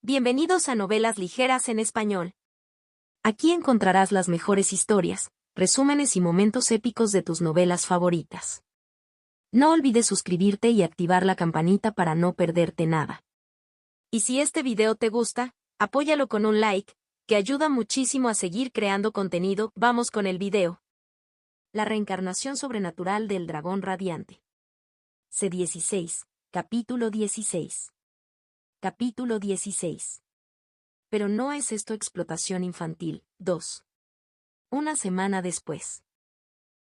Bienvenidos a Novelas Ligeras en Español. Aquí encontrarás las mejores historias, resúmenes y momentos épicos de tus novelas favoritas. No olvides suscribirte y activar la campanita para no perderte nada. Y si este video te gusta, apóyalo con un like, que ayuda muchísimo a seguir creando contenido. Vamos con el video. La reencarnación sobrenatural del dragón radiante. C16, capítulo 16. Capítulo 16. Pero no es esto explotación infantil. 2. Una semana después.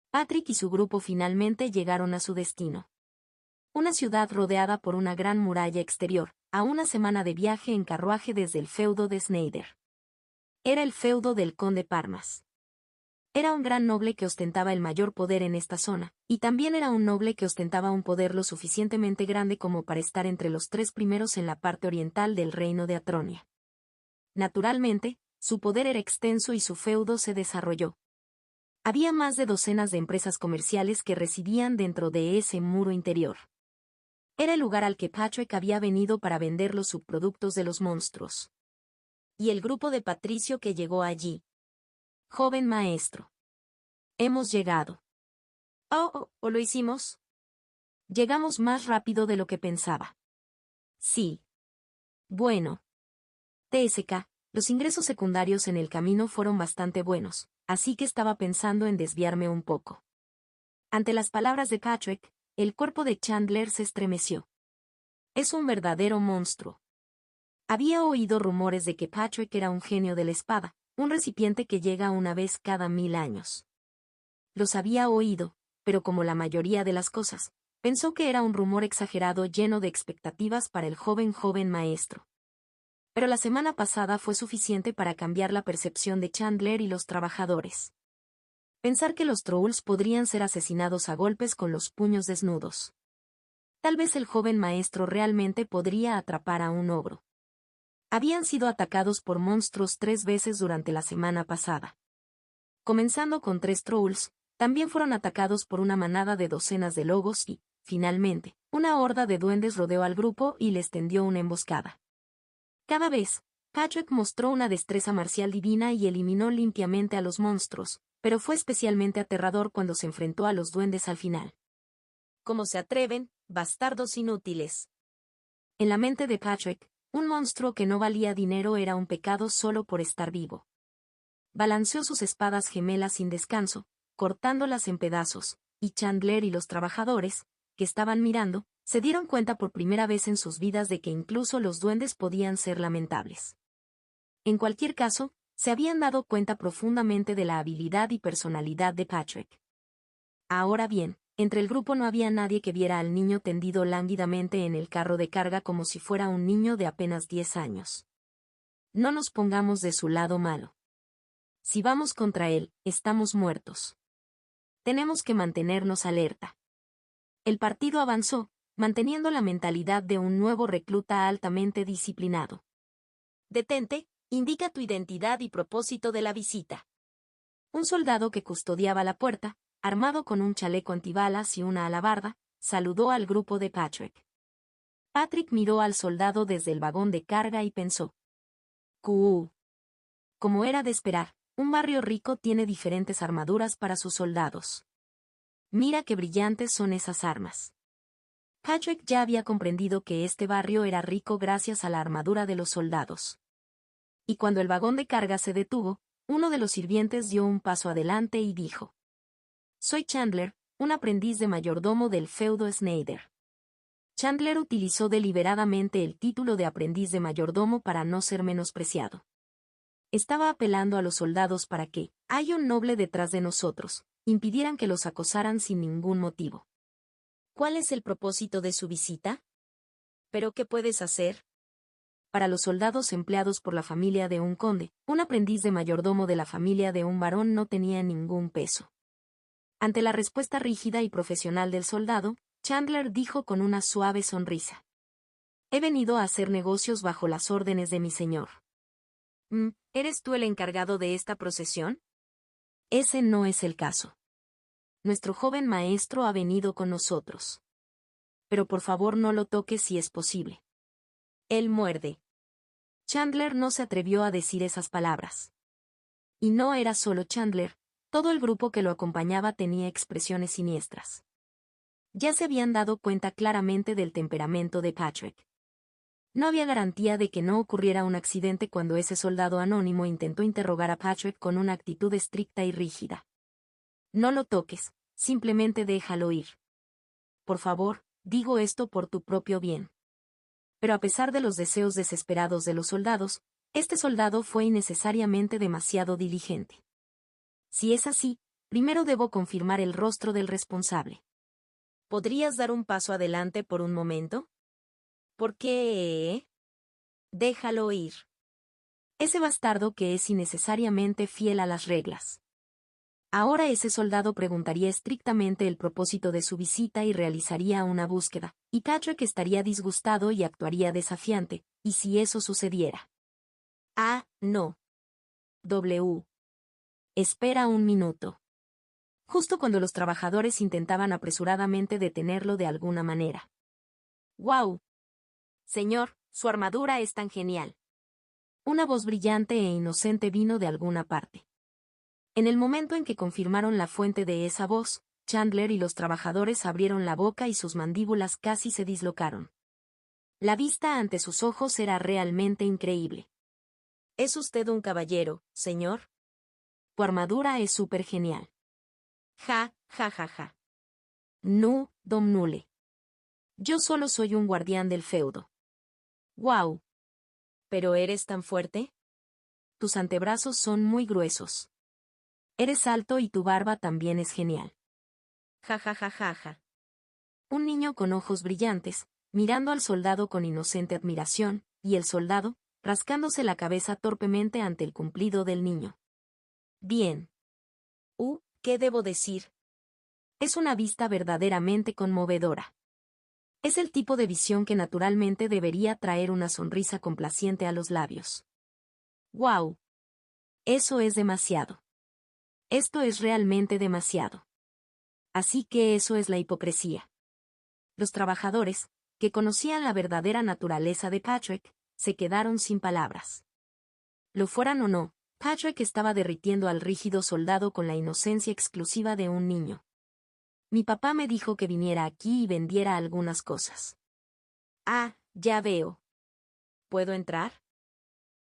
Patrick y su grupo finalmente llegaron a su destino. Una ciudad rodeada por una gran muralla exterior, a una semana de viaje en carruaje desde el feudo de Snyder. Era el feudo del conde Parmas. Era un gran noble que ostentaba el mayor poder en esta zona, y también era un noble que ostentaba un poder lo suficientemente grande como para estar entre los 3 primeros en la parte oriental del reino de Atronia. Naturalmente, su poder era extenso y su feudo se desarrolló. Había más de docenas de empresas comerciales que residían dentro de ese muro interior. Era el lugar al que Patrick había venido para vender los subproductos de los monstruos. Y el grupo de Patricio que llegó allí. Joven maestro. Hemos llegado. ¿O lo hicimos? Llegamos más rápido de lo que pensaba. Sí. Bueno. TSK, los ingresos secundarios en el camino fueron bastante buenos, así que estaba pensando en desviarme un poco. Ante las palabras de Patrick, el cuerpo de Chandler se estremeció. Es un verdadero monstruo. Había oído rumores de que Patrick era un genio de la espada, un recipiente que llega una vez cada 1000 años. Los había oído, pero como la mayoría de las cosas, pensó que era un rumor exagerado lleno de expectativas para el joven maestro. Pero la semana pasada fue suficiente para cambiar la percepción de Chandler y los trabajadores. Pensar que los trolls podrían ser asesinados a golpes con los puños desnudos. Tal vez el joven maestro realmente podría atrapar a un ogro. Habían sido atacados por monstruos 3 veces durante la semana pasada. Comenzando con 3 trolls, también fueron atacados por una manada de docenas de lobos y, finalmente, una horda de duendes rodeó al grupo y les tendió una emboscada. Cada vez, Patrick mostró una destreza marcial divina y eliminó limpiamente a los monstruos, pero fue especialmente aterrador cuando se enfrentó a los duendes al final. ¿Cómo se atreven, bastardos inútiles? En la mente de Patrick, un monstruo que no valía dinero era un pecado solo por estar vivo. Balanceó sus espadas gemelas sin descanso, cortándolas en pedazos, y Chandler y los trabajadores, que estaban mirando, se dieron cuenta por primera vez en sus vidas de que incluso los duendes podían ser lamentables. En cualquier caso, se habían dado cuenta profundamente de la habilidad y personalidad de Patrick. Ahora bien, entre el grupo no había nadie que viera al niño tendido lánguidamente en el carro de carga como si fuera un niño de apenas 10 años. No nos pongamos de su lado malo. Si vamos contra él, estamos muertos. Tenemos que mantenernos alerta. El partido avanzó, manteniendo la mentalidad de un nuevo recluta altamente disciplinado. Detente, indica tu identidad y propósito de la visita. Un soldado que custodiaba la puerta, armado con un chaleco antibalas y una alabarda, saludó al grupo de Patrick. Patrick miró al soldado desde el vagón de carga y pensó. Como era de esperar, un barrio rico tiene diferentes armaduras para sus soldados. Mira qué brillantes son esas armas. Patrick ya había comprendido que este barrio era rico gracias a la armadura de los soldados. Y cuando el vagón de carga se detuvo, uno de los sirvientes dio un paso adelante y dijo: Soy Chandler, un aprendiz de mayordomo del feudo Snyder. Chandler utilizó deliberadamente el título de aprendiz de mayordomo para no ser menospreciado. Estaba apelando a los soldados para que, hay un noble detrás de nosotros, impidieran que los acosaran sin ningún motivo. ¿Cuál es el propósito de su visita? ¿Pero qué puedes hacer? Para los soldados empleados por la familia de un conde, un aprendiz de mayordomo de la familia de un varón no tenía ningún peso. Ante la respuesta rígida y profesional del soldado, Chandler dijo con una suave sonrisa: He venido a hacer negocios bajo las órdenes de mi señor. ¿Eres tú el encargado de esta procesión? Ese no es el caso. Nuestro joven maestro ha venido con nosotros. Pero por favor no lo toques si es posible. Él muerde. Chandler no se atrevió a decir esas palabras. Y no era solo Chandler, todo el grupo que lo acompañaba tenía expresiones siniestras. Ya se habían dado cuenta claramente del temperamento de Patrick. No había garantía de que no ocurriera un accidente cuando ese soldado anónimo intentó interrogar a Patrick con una actitud estricta y rígida. No lo toques, simplemente déjalo ir. Por favor, digo esto por tu propio bien. Pero a pesar de los deseos desesperados de los soldados, este soldado fue innecesariamente demasiado diligente. Si es así, primero debo confirmar el rostro del responsable. ¿Podrías dar un paso adelante por un momento? ¿Por qué? Déjalo ir. Ese bastardo que es innecesariamente fiel a las reglas. Ahora ese soldado preguntaría estrictamente el propósito de su visita y realizaría una búsqueda, y Patrick estaría disgustado y actuaría desafiante, ¿y si eso sucediera? Ah, no. W. Espera un minuto. Justo cuando los trabajadores intentaban apresuradamente detenerlo de alguna manera. ¡Wow! Señor, su armadura es tan genial. Una voz brillante e inocente vino de alguna parte. En el momento en que confirmaron la fuente de esa voz, Chandler y los trabajadores abrieron la boca y sus mandíbulas casi se dislocaron. La vista ante sus ojos era realmente increíble. ¿Es usted un caballero, señor? Tu armadura es súper genial. Ja, ja, ja, ja. No, Dom Nule. Yo solo soy un guardián del feudo. Wow. ¿Pero eres tan fuerte? Tus antebrazos son muy gruesos. Eres alto y tu barba también es genial. Ja, ja, ja, ja, ja. Un niño con ojos brillantes, mirando al soldado con inocente admiración, y el soldado, rascándose la cabeza torpemente ante el cumplido del niño. Bien. ¿Qué debo decir? Es una vista verdaderamente conmovedora. Es el tipo de visión que naturalmente debería traer una sonrisa complaciente a los labios. ¡Wow! Eso es demasiado. Esto es realmente demasiado. Así que eso es la hipocresía. Los trabajadores, que conocían la verdadera naturaleza de Patrick, se quedaron sin palabras. Lo fueran o no, Patrick estaba derritiendo al rígido soldado con la inocencia exclusiva de un niño. Mi papá me dijo que viniera aquí y vendiera algunas cosas. Ah, ya veo. ¿Puedo entrar?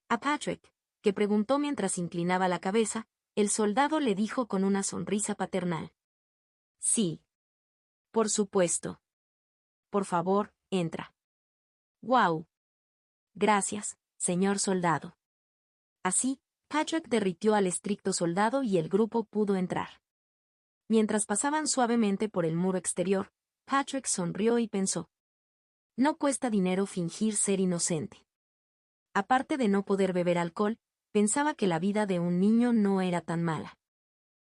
A Patrick, que preguntó mientras inclinaba la cabeza, el soldado le dijo con una sonrisa paternal. Sí. Por supuesto. Por favor, entra. ¡Wow! Gracias, señor soldado. Así, Patrick derritió al estricto soldado y el grupo pudo entrar. Mientras pasaban suavemente por el muro exterior, Patrick sonrió y pensó. No cuesta dinero fingir ser inocente. Aparte de no poder beber alcohol, pensaba que la vida de un niño no era tan mala.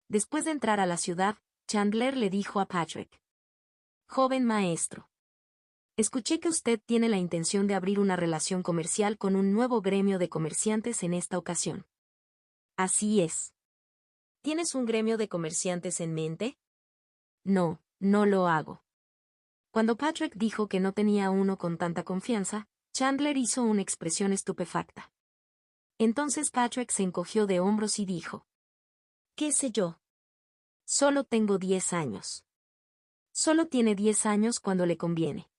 Después de entrar a la ciudad, Chandler le dijo a Patrick. Joven maestro. Escuché que usted tiene la intención de abrir una relación comercial con un nuevo gremio de comerciantes en esta ocasión. Así es. ¿Tienes un gremio de comerciantes en mente? No, no lo hago. Cuando Patrick dijo que no tenía uno con tanta confianza, Chandler hizo una expresión estupefacta. Entonces Patrick se encogió de hombros y dijo. ¿Qué sé yo? Solo tengo 10 años. Solo tiene 10 años cuando le conviene.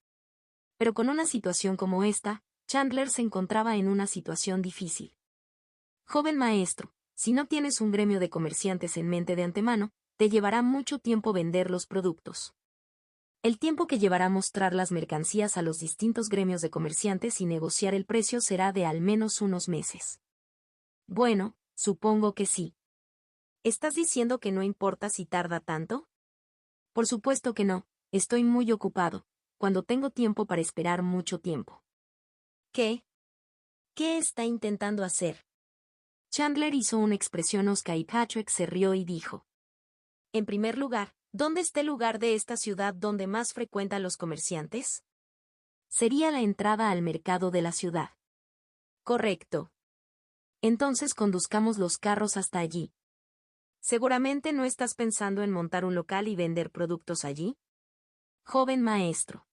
Pero con una situación como esta, Chandler se encontraba en una situación difícil. Joven maestro, si no tienes un gremio de comerciantes en mente de antemano, te llevará mucho tiempo vender los productos. El tiempo que llevará mostrar las mercancías a los distintos gremios de comerciantes y negociar el precio será de al menos unos meses. Bueno, supongo que sí. ¿Estás diciendo que no importa si tarda tanto? Por supuesto que no, estoy muy ocupado, cuando tengo tiempo para esperar mucho tiempo. ¿Qué? ¿Qué está intentando hacer? Chandler hizo una expresión hosca y Patrick se rió y dijo. En primer lugar, ¿dónde está el lugar de esta ciudad donde más frecuentan los comerciantes? Sería la entrada al mercado de la ciudad. Correcto. Entonces conduzcamos los carros hasta allí. Seguramente no estás pensando en montar un local y vender productos allí. Joven maestro.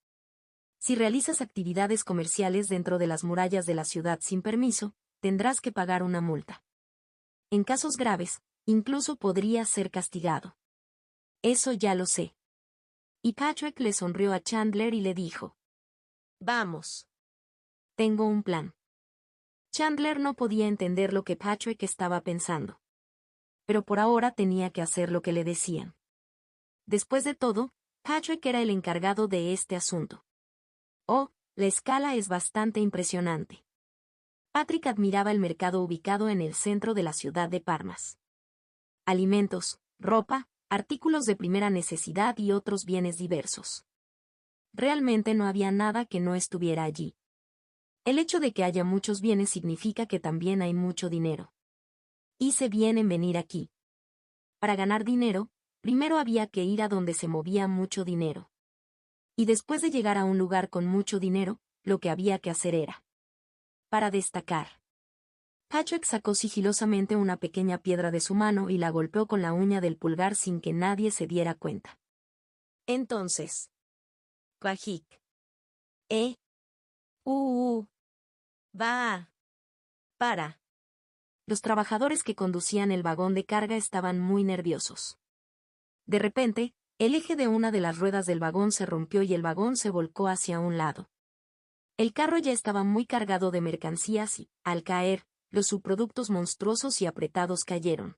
Si realizas actividades comerciales dentro de las murallas de la ciudad sin permiso, tendrás que pagar una multa. En casos graves, incluso podrías ser castigado. Eso ya lo sé. Y Patrick le sonrió a Chandler y le dijo: Vamos. Tengo un plan. Chandler no podía entender lo que Patrick estaba pensando. Pero por ahora tenía que hacer lo que le decían. Después de todo, Patrick era el encargado de este asunto. Oh, la escala es bastante impresionante. Patrick admiraba el mercado ubicado en el centro de la ciudad de Parmas. Alimentos, ropa, artículos de primera necesidad y otros bienes diversos. Realmente no había nada que no estuviera allí. El hecho de que haya muchos bienes significa que también hay mucho dinero. Hice bien en venir aquí. Para ganar dinero, primero había que ir a donde se movía mucho dinero. Y después de llegar a un lugar con mucho dinero, lo que había que hacer era para destacar. Patrick sacó sigilosamente una pequeña piedra de su mano y la golpeó con la uña del pulgar sin que nadie se diera cuenta. Entonces. Pajik. Va. Para. Los trabajadores que conducían el vagón de carga estaban muy nerviosos. De repente, el eje de una de las ruedas del vagón se rompió y el vagón se volcó hacia un lado. El carro ya estaba muy cargado de mercancías y, al caer, los subproductos monstruosos y apretados cayeron.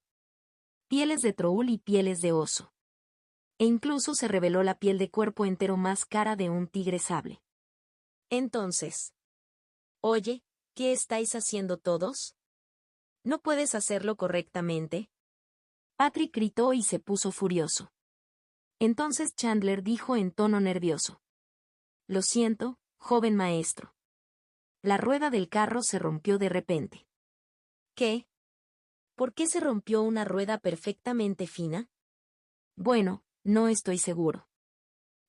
Pieles de troul y pieles de oso. E incluso se reveló la piel de cuerpo entero más cara de un tigre sable. Entonces. Oye, ¿qué estáis haciendo todos? ¿No puedes hacerlo correctamente? Patrick gritó y se puso furioso. Entonces Chandler dijo en tono nervioso: Lo siento, joven maestro. La rueda del carro se rompió de repente. ¿Qué? ¿Por qué se rompió una rueda perfectamente fina? Bueno, no estoy seguro.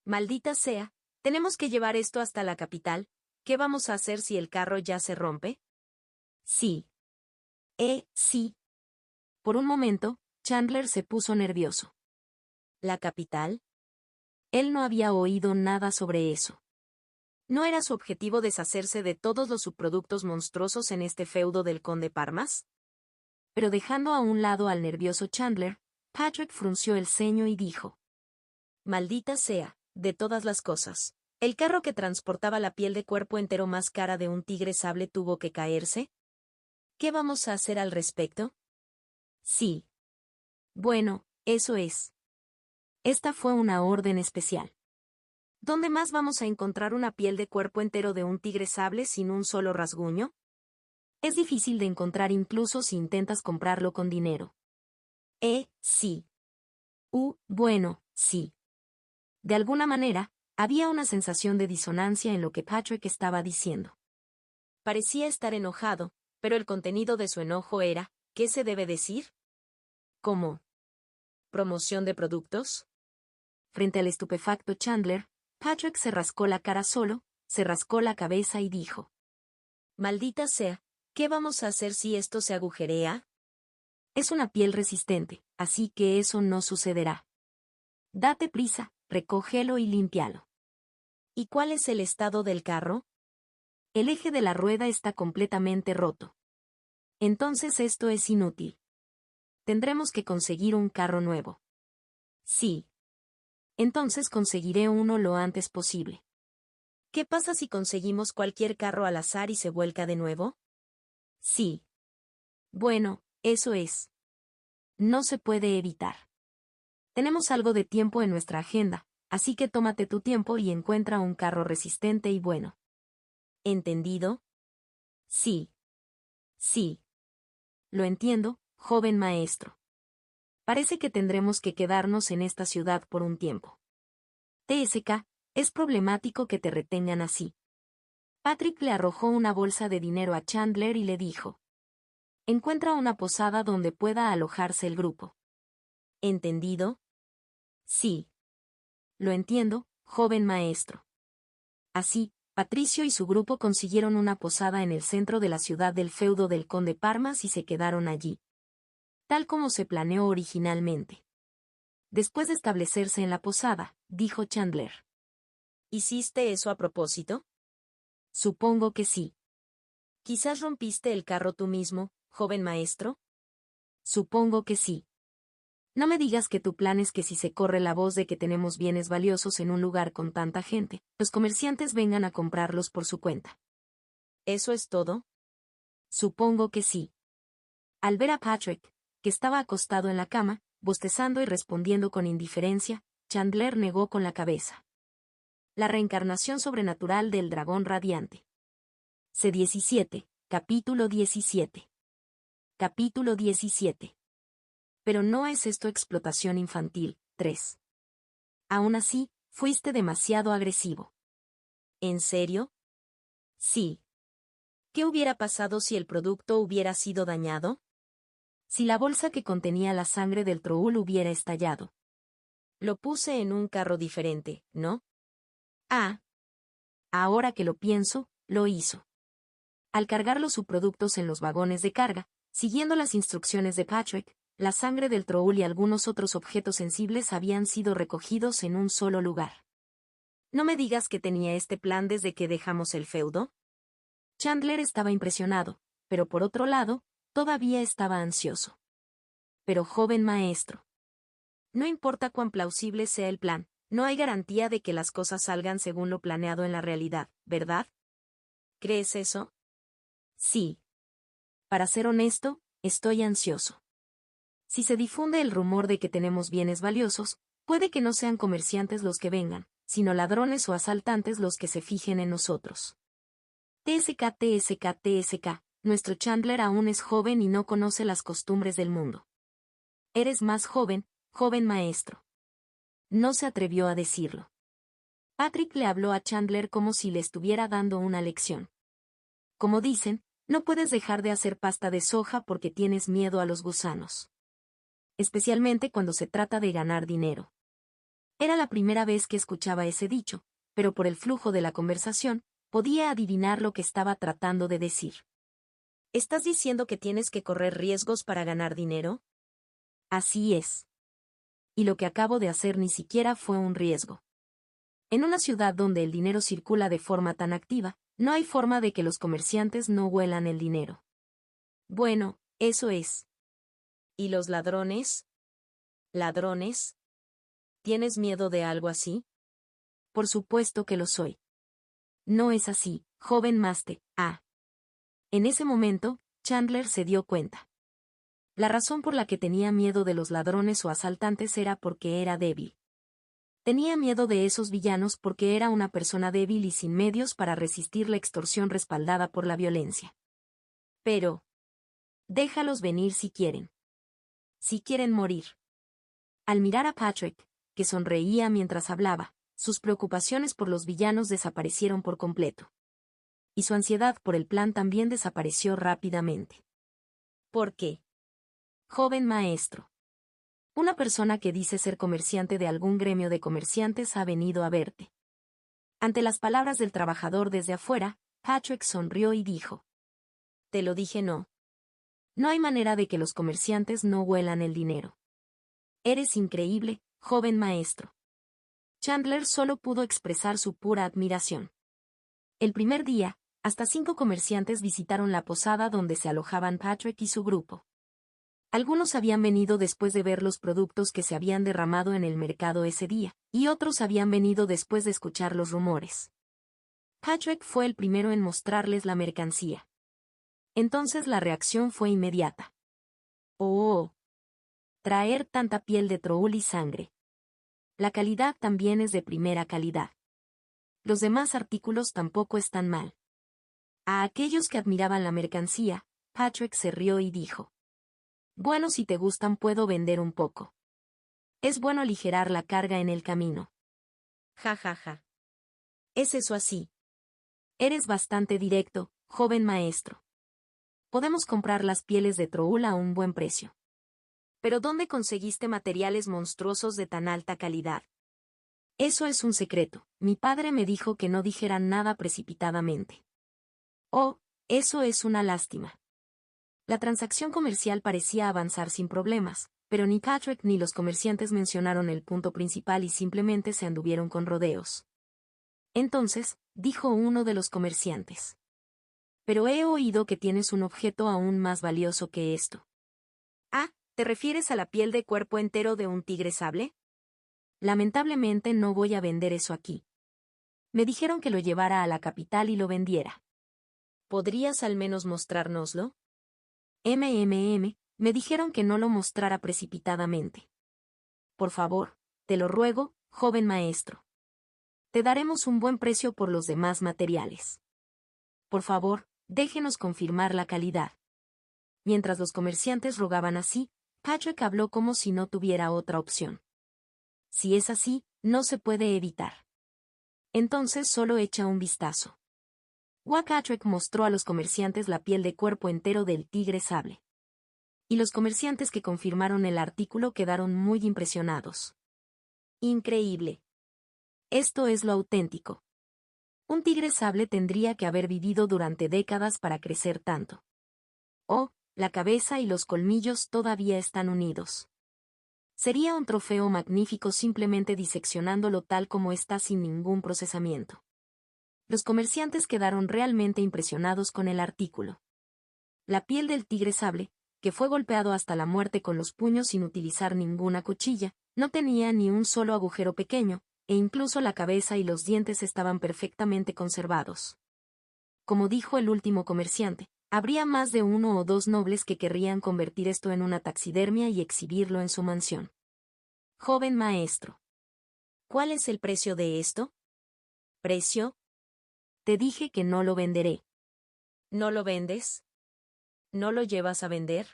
Maldita sea, tenemos que llevar esto hasta la capital. ¿Qué vamos a hacer si el carro ya se rompe? Sí. Sí. Por un momento, Chandler se puso nervioso. ¿La capital? Él no había oído nada sobre eso. ¿No era su objetivo deshacerse de todos los subproductos monstruosos en este feudo del conde Parmas? Pero dejando a un lado al nervioso Chandler, Patrick frunció el ceño y dijo: Maldita sea, de todas las cosas, ¿el carro que transportaba la piel de cuerpo entero más cara de un tigre sable tuvo que caerse? ¿Qué vamos a hacer al respecto? Sí. Bueno, eso es. Esta fue una orden especial. ¿Dónde más vamos a encontrar una piel de cuerpo entero de un tigre sable sin un solo rasguño? Es difícil de encontrar incluso si intentas comprarlo con dinero. Sí. Bueno, sí. De alguna manera, había una sensación de disonancia en lo que Patrick estaba diciendo. Parecía estar enojado, pero el contenido de su enojo era: ¿qué se debe decir? ¿Cómo? ¿Promoción de productos? Frente al estupefacto Chandler, Patrick se rascó la cara solo, se rascó la cabeza y dijo: Maldita sea, ¿qué vamos a hacer si esto se agujerea? Es una piel resistente, así que eso no sucederá. Date prisa, recógelo y límpialo. ¿Y cuál es el estado del carro? El eje de la rueda está completamente roto. Entonces esto es inútil. Tendremos que conseguir un carro nuevo. Sí. Entonces conseguiré uno lo antes posible. ¿Qué pasa si conseguimos cualquier carro al azar y se vuelca de nuevo? Sí. Bueno, eso es. No se puede evitar. Tenemos algo de tiempo en nuestra agenda, así que tómate tu tiempo y encuentra un carro resistente y bueno. ¿Entendido? Sí. Sí. Lo entiendo, joven maestro. Parece que tendremos que quedarnos en esta ciudad por un tiempo. TSK, es problemático que te retengan así. Patrick le arrojó una bolsa de dinero a Chandler y le dijo: Encuentra una posada donde pueda alojarse el grupo. ¿Entendido? Sí. Lo entiendo, joven maestro. Así, Patricio y su grupo consiguieron una posada en el centro de la ciudad del feudo del conde Parmas y se quedaron allí. Tal como se planeó originalmente. Después de establecerse en la posada, dijo Chandler: ¿Hiciste eso a propósito? Supongo que sí. ¿Quizás rompiste el carro tú mismo, joven maestro? Supongo que sí. No me digas que tu plan es que si se corre la voz de que tenemos bienes valiosos en un lugar con tanta gente, los comerciantes vengan a comprarlos por su cuenta. ¿Eso es todo? Supongo que sí. Al ver a Patrick, que estaba acostado en la cama, bostezando y respondiendo con indiferencia, Chandler negó con la cabeza. La reencarnación sobrenatural del dragón radiante. C-17, capítulo 17. Capítulo 17. Pero no es esto explotación infantil. 3. Aún así, fuiste demasiado agresivo. ¿En serio? Sí. ¿Qué hubiera pasado si el producto hubiera sido dañado? Si la bolsa que contenía la sangre del troul hubiera estallado. Lo puse en un carro diferente, ¿no? Ah. Ahora que lo pienso, lo hizo. Al cargar los subproductos en los vagones de carga, siguiendo las instrucciones de Patrick, la sangre del troul y algunos otros objetos sensibles habían sido recogidos en un solo lugar. ¿No me digas que tenía este plan desde que dejamos el feudo? Chandler estaba impresionado, pero por otro lado, todavía estaba ansioso. Pero joven maestro. No importa cuán plausible sea el plan, no hay garantía de que las cosas salgan según lo planeado en la realidad, ¿verdad? ¿Crees eso? Sí. Para ser honesto, estoy ansioso. Si se difunde el rumor de que tenemos bienes valiosos, puede que no sean comerciantes los que vengan, sino ladrones o asaltantes los que se fijen en nosotros. TSK, nuestro Chandler aún es joven y no conoce las costumbres del mundo. Eres más joven, joven maestro. No se atrevió a decirlo. Patrick le habló a Chandler como si le estuviera dando una lección. Como dicen, no puedes dejar de hacer pasta de soja porque tienes miedo a los gusanos. Especialmente cuando se trata de ganar dinero. Era la primera vez que escuchaba ese dicho, pero por el flujo de la conversación, podía adivinar lo que estaba tratando de decir. ¿Estás diciendo que tienes que correr riesgos para ganar dinero? Así es. Y lo que acabo de hacer ni siquiera fue un riesgo. En una ciudad donde el dinero circula de forma tan activa, no hay forma de que los comerciantes no huelan el dinero. Bueno, eso es. ¿Y los ladrones? ¿Ladrones? ¿Tienes miedo de algo así? Por supuesto que lo soy. No es así, joven Maste. En ese momento, Chandler se dio cuenta. La razón por la que tenía miedo de los ladrones o asaltantes era porque era débil. Tenía miedo de esos villanos porque era una persona débil y sin medios para resistir la extorsión respaldada por la violencia. Pero, déjalos venir si quieren. Si quieren morir. Al mirar a Patrick, que sonreía mientras hablaba, sus preocupaciones por los villanos desaparecieron por completo. Y su ansiedad por el plan también desapareció rápidamente. ¿Por qué? Joven maestro. Una persona que dice ser comerciante de algún gremio de comerciantes ha venido a verte. Ante las palabras del trabajador desde afuera, Patrick sonrió y dijo. Te lo dije no. No hay manera de que los comerciantes no huelan el dinero. Eres increíble, joven maestro. Chandler solo pudo expresar su pura admiración. El primer día, hasta 5 comerciantes visitaron la posada donde se alojaban Patrick y su grupo. Algunos habían venido después de ver los productos que se habían derramado en el mercado ese día, y otros habían venido después de escuchar los rumores. Patrick fue el primero en mostrarles la mercancía. Entonces la reacción fue inmediata. ¡Oh! Traer tanta piel de troul y sangre. La calidad también es de primera calidad. Los demás artículos tampoco están mal. A aquellos que admiraban la mercancía, Patrick se rió y dijo. Bueno, si te gustan puedo vender un poco. Es bueno aligerar la carga en el camino. Ja ja ja. ¿Es eso así? Eres bastante directo, joven maestro. Podemos comprar las pieles de troul a un buen precio. ¿Pero dónde conseguiste materiales monstruosos de tan alta calidad? Eso es un secreto. Mi padre me dijo que no dijeran nada precipitadamente. Oh, eso es una lástima. La transacción comercial parecía avanzar sin problemas, pero ni Patrick ni los comerciantes mencionaron el punto principal y simplemente se anduvieron con rodeos. Entonces, dijo uno de los comerciantes. Pero he oído que tienes un objeto aún más valioso que esto. Ah, ¿te refieres a la piel de cuerpo entero de un tigre sable? Lamentablemente no voy a vender eso aquí. Me dijeron que lo llevara a la capital y lo vendiera. ¿Podrías al menos mostrárnoslo? Me dijeron que no lo mostrara precipitadamente. Por favor, te lo ruego, joven maestro. Te daremos un buen precio por los demás materiales. Por favor, déjenos confirmar la calidad. Mientras los comerciantes rogaban así, Patrick habló como si no tuviera otra opción. Si es así, no se puede evitar. Entonces solo echa un vistazo. Patrick mostró a los comerciantes la piel de cuerpo entero del tigre sable. Y los comerciantes que confirmaron el artículo quedaron muy impresionados. Increíble. Esto es lo auténtico. Un tigre sable tendría que haber vivido durante décadas para crecer tanto. Oh, la cabeza y los colmillos todavía están unidos. Sería un trofeo magnífico simplemente diseccionándolo tal como está sin ningún procesamiento. Los comerciantes quedaron realmente impresionados con el artículo. La piel del tigre sable, que fue golpeado hasta la muerte con los puños sin utilizar ninguna cuchilla, no tenía ni un solo agujero pequeño, e incluso la cabeza y los dientes estaban perfectamente conservados. Como dijo el último comerciante, habría más de uno o dos nobles que querrían convertir esto en una taxidermia y exhibirlo en su mansión. Joven maestro. ¿Cuál es el precio de esto? ¿Precio? Te dije que no lo venderé. ¿No lo vendes? ¿No lo llevas a vender?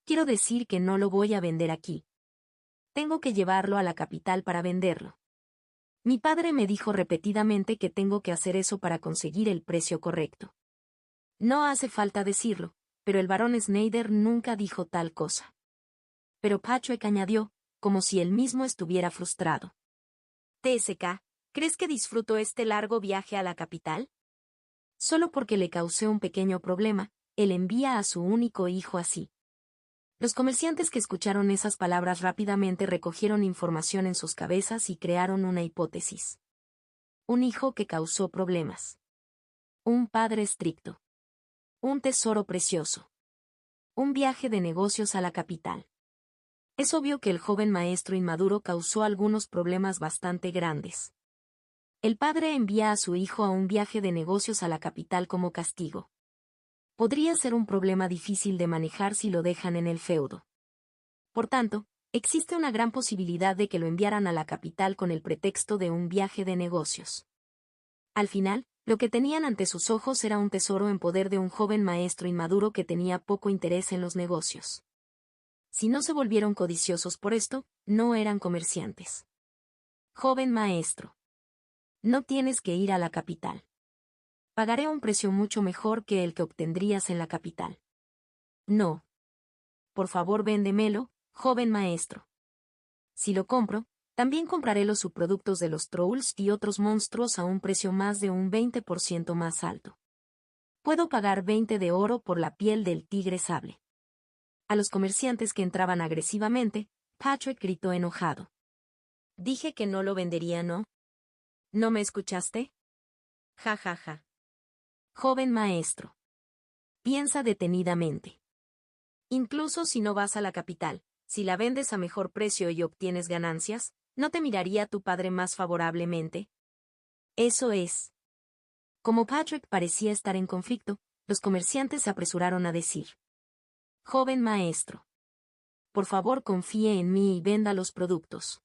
Quiero decir que no lo voy a vender aquí. Tengo que llevarlo a la capital para venderlo. Mi padre me dijo repetidamente que tengo que hacer eso para conseguir el precio correcto. No hace falta decirlo, pero el barón Schneider nunca dijo tal cosa. Pero Patrick añadió, como si él mismo estuviera frustrado. TSK, ¿crees que disfruto este largo viaje a la capital? Solo porque le causé un pequeño problema, él envía a su único hijo así. Los comerciantes que escucharon esas palabras rápidamente recogieron información en sus cabezas y crearon una hipótesis. Un hijo que causó problemas. Un padre estricto. Un tesoro precioso. Un viaje de negocios a la capital. Es obvio que el joven maestro inmaduro causó algunos problemas bastante grandes. El padre envía a su hijo a un viaje de negocios a la capital como castigo. Podría ser un problema difícil de manejar si lo dejan en el feudo. Por tanto, existe una gran posibilidad de que lo enviaran a la capital con el pretexto de un viaje de negocios. Al final, lo que tenían ante sus ojos era un tesoro en poder de un joven maestro inmaduro que tenía poco interés en los negocios. Si no se volvieron codiciosos por esto, no eran comerciantes. Joven maestro. No tienes que ir a la capital. Pagaré un precio mucho mejor que el que obtendrías en la capital. No. Por favor, véndemelo, joven maestro. Si lo compro, también compraré los subproductos de los trolls y otros monstruos a un precio más de un 20% más alto. Puedo pagar 20 de oro por la piel del tigre sable. A los comerciantes que entraban agresivamente, Patrick gritó enojado. Dije que no lo vendería, ¿no? ¿No me escuchaste? Ja, ja, ja. Joven maestro. Piensa detenidamente. Incluso si no vas a la capital, si la vendes a mejor precio y obtienes ganancias, ¿no te miraría tu padre más favorablemente? Eso es. Como Patrick parecía estar en conflicto, los comerciantes se apresuraron a decir. Joven maestro. Por favor confíe en mí y venda los productos.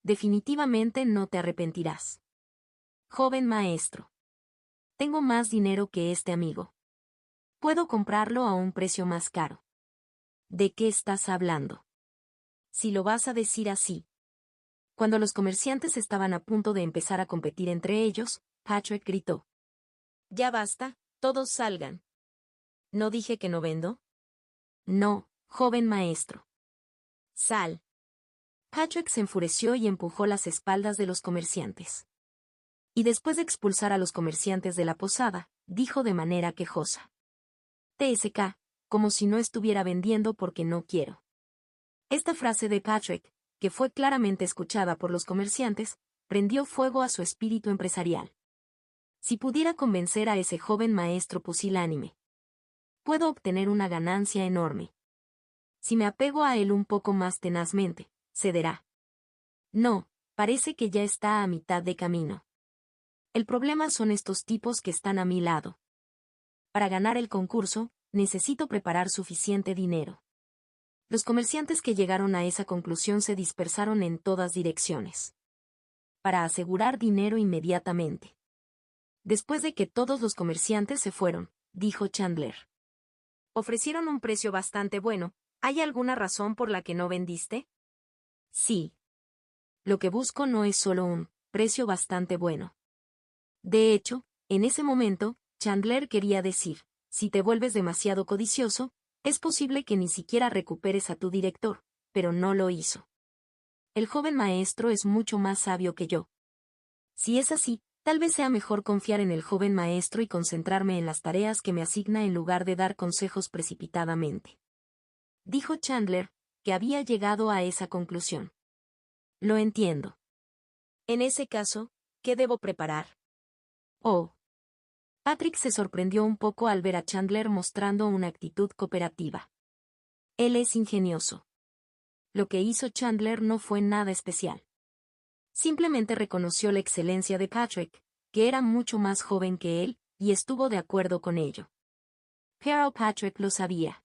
Definitivamente no te arrepentirás. Joven maestro. Tengo más dinero que este amigo. Puedo comprarlo a un precio más caro. ¿De qué estás hablando? Si lo vas a decir así. Cuando los comerciantes estaban a punto de empezar a competir entre ellos, Patrick gritó. Ya basta, todos salgan. ¿No dije que no vendo? No, joven maestro. Sal. Patrick se enfureció y empujó las espaldas de los comerciantes. Y después de expulsar a los comerciantes de la posada, dijo de manera quejosa. TSK, como si no estuviera vendiendo porque no quiero. Esta frase de Patrick, que fue claramente escuchada por los comerciantes, prendió fuego a su espíritu empresarial. Si pudiera convencer a ese joven maestro pusilánime, puedo obtener una ganancia enorme. Si me apego a él un poco más tenazmente, cederá. No, parece que ya está a mitad de camino. El problema son estos tipos que están a mi lado. Para ganar el concurso, necesito preparar suficiente dinero. Los comerciantes que llegaron a esa conclusión se dispersaron en todas direcciones. Para asegurar dinero inmediatamente. Después de que todos los comerciantes se fueron, dijo Chandler. Ofrecieron un precio bastante bueno. ¿Hay alguna razón por la que no vendiste? Sí. Lo que busco no es solo un precio bastante bueno. De hecho, en ese momento, Chandler quería decir, si te vuelves demasiado codicioso, es posible que ni siquiera recuperes a tu director, pero no lo hizo. El joven maestro es mucho más sabio que yo. Si es así, tal vez sea mejor confiar en el joven maestro y concentrarme en las tareas que me asigna en lugar de dar consejos precipitadamente. Dijo Chandler, que había llegado a esa conclusión. Lo entiendo. En ese caso, ¿qué debo preparar? Oh. Patrick se sorprendió un poco al ver a Chandler mostrando una actitud cooperativa. Él es ingenioso. Lo que hizo Chandler no fue nada especial. Simplemente reconoció la excelencia de Patrick, que era mucho más joven que él, y estuvo de acuerdo con ello. Pero Patrick lo sabía.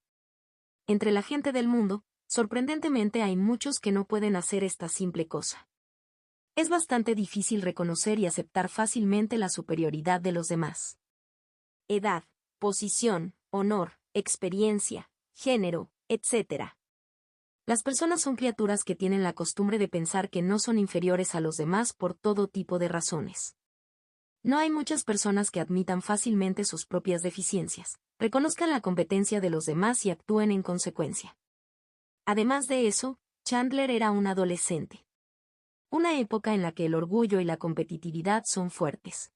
Entre la gente del mundo, sorprendentemente hay muchos que no pueden hacer esta simple cosa. Es bastante difícil reconocer y aceptar fácilmente la superioridad de los demás. Edad, posición, honor, experiencia, género, etc. Las personas son criaturas que tienen la costumbre de pensar que no son inferiores a los demás por todo tipo de razones. No hay muchas personas que admitan fácilmente sus propias deficiencias, reconozcan la competencia de los demás y actúen en consecuencia. Además de eso, Chandler era un adolescente. Una época en la que el orgullo y la competitividad son fuertes.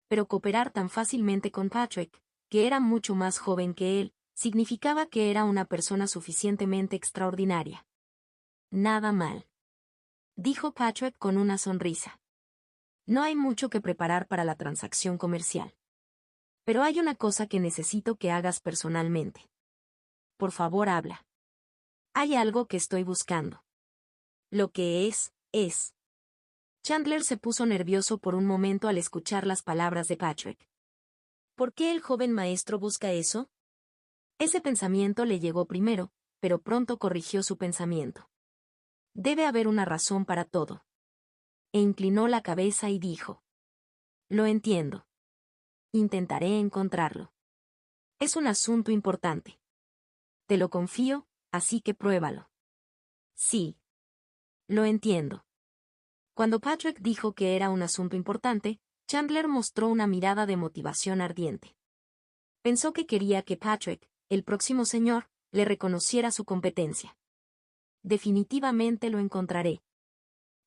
Pero cooperar tan fácilmente con Patrick, que era mucho más joven que él, significaba que era una persona suficientemente extraordinaria. Nada mal. Dijo Patrick con una sonrisa. No hay mucho que preparar para la transacción comercial. Pero hay una cosa que necesito que hagas personalmente. Por favor, habla. Hay algo que estoy buscando. Lo que es. Chandler se puso nervioso por un momento al escuchar las palabras de Patrick. ¿Por qué el joven maestro busca eso? Ese pensamiento le llegó primero, pero pronto corrigió su pensamiento. Debe haber una razón para todo. E inclinó la cabeza y dijo. Lo entiendo. Intentaré encontrarlo. Es un asunto importante. Te lo confío, así que pruébalo. Sí. Lo entiendo. Cuando Patrick dijo que era un asunto importante, Chandler mostró una mirada de motivación ardiente. Pensó que quería que Patrick, el próximo señor, le reconociera su competencia. Definitivamente lo encontraré.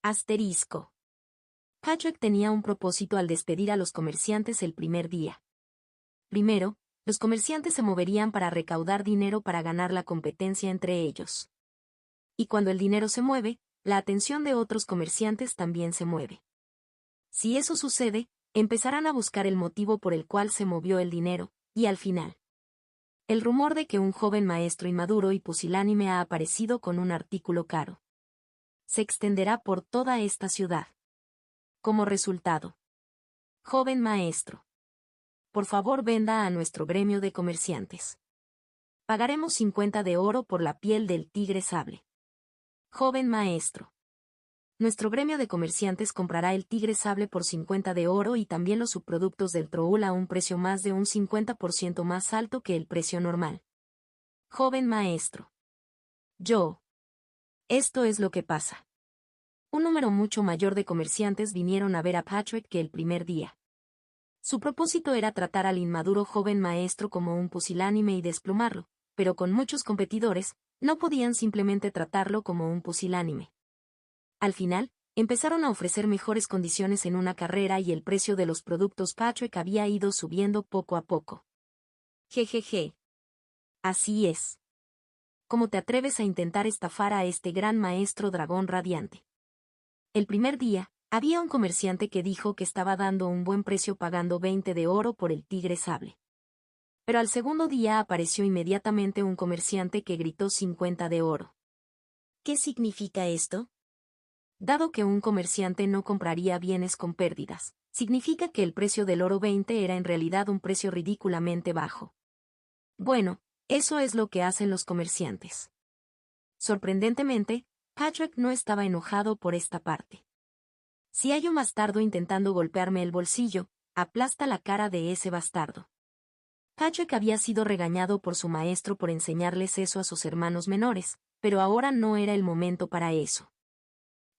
Asterisco. Patrick tenía un propósito al despedir a los comerciantes el primer día. Primero, los comerciantes se moverían para recaudar dinero para ganar la competencia entre ellos. Y cuando el dinero se mueve, la atención de otros comerciantes también se mueve. Si eso sucede, empezarán a buscar el motivo por el cual se movió el dinero, y al final. El rumor de que un joven maestro inmaduro y pusilánime ha aparecido con un artículo caro. Se extenderá por toda esta ciudad. Como resultado. Joven maestro. Por favor venda a nuestro gremio de comerciantes. Pagaremos 50 de oro por la piel del tigre sable. Joven maestro. Nuestro gremio de comerciantes comprará el tigre sable por 50 de oro y también los subproductos del troul a un precio más de un 50% más alto que el precio normal. Joven maestro. Yo. Esto es lo que pasa. Un número mucho mayor de comerciantes vinieron a ver a Patrick que el primer día. Su propósito era tratar al inmaduro joven maestro como un pusilánime y desplumarlo, pero con muchos competidores, no podían simplemente tratarlo como un pusilánime. Al final, empezaron a ofrecer mejores condiciones en una carrera y el precio de los productos Patrick había ido subiendo poco a poco. Jejeje. Así es. ¿Cómo te atreves a intentar estafar a este gran maestro dragón radiante? El primer día, Había un comerciante que dijo que estaba dando un buen precio pagando 20 de oro por el tigre sable. Pero al segundo día apareció inmediatamente un comerciante que gritó 50 de oro. ¿Qué significa esto? Dado que un comerciante no compraría bienes con pérdidas, significa que el precio del oro 20 era en realidad un precio ridículamente bajo. Bueno, eso es lo que hacen los comerciantes. Sorprendentemente, Patrick no estaba enojado por esta parte. Si hay un bastardo intentando golpearme el bolsillo, aplasta la cara de ese bastardo. Patrick había sido regañado por su maestro por enseñarles eso a sus hermanos menores, pero ahora no era el momento para eso.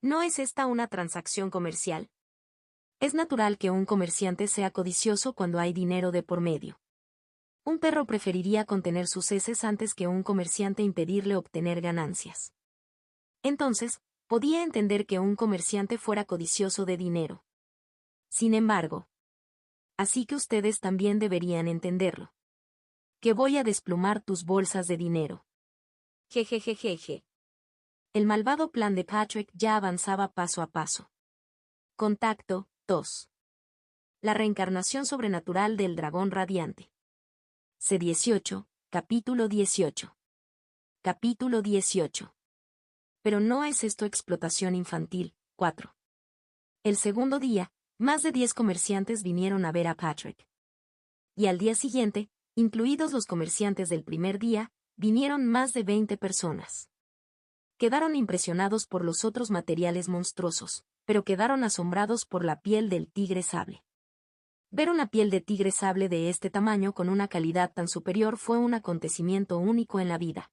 ¿No es esta una transacción comercial? Es natural que un comerciante sea codicioso cuando hay dinero de por medio. Un perro preferiría contener sus heces antes que un comerciante impedirle obtener ganancias. Entonces, podía entender que un comerciante fuera codicioso de dinero. Sin embargo, así que ustedes también deberían entenderlo. Que voy a desplumar tus bolsas de dinero. Jejejejeje. El malvado plan de Patrick ya avanzaba paso a paso. Contacto 2. La reencarnación sobrenatural del dragón radiante. C18, capítulo 18. Capítulo 18. Pero no es esto explotación infantil. 4. El segundo día, más de 10 comerciantes vinieron a ver a Patrick. Y al día siguiente, incluidos los comerciantes del primer día, vinieron más de 20 personas. Quedaron impresionados por los otros materiales monstruosos, pero quedaron asombrados por la piel del tigre sable. Ver una piel de tigre sable de este tamaño con una calidad tan superior fue un acontecimiento único en la vida.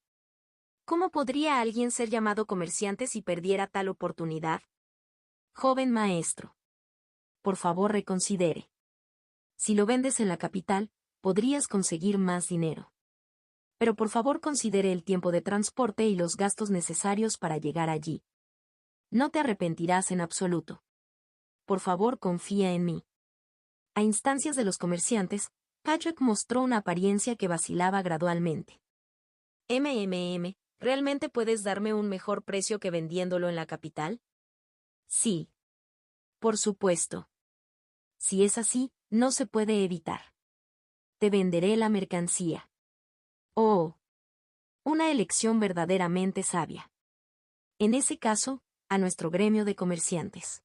¿Cómo podría alguien ser llamado comerciante si perdiera tal oportunidad? Joven maestro. Por favor reconsidere. Si lo vendes en la capital, podrías conseguir más dinero. Pero por favor considere el tiempo de transporte y los gastos necesarios para llegar allí. No te arrepentirás en absoluto. Por favor confía en mí. A instancias de los comerciantes, Patrick mostró una apariencia que vacilaba gradualmente. ¿Realmente puedes darme un mejor precio que vendiéndolo en la capital? Sí. Por supuesto. Si es así, no se puede evitar. Te venderé la mercancía. Oh. Una elección verdaderamente sabia. En ese caso, a nuestro gremio de comerciantes.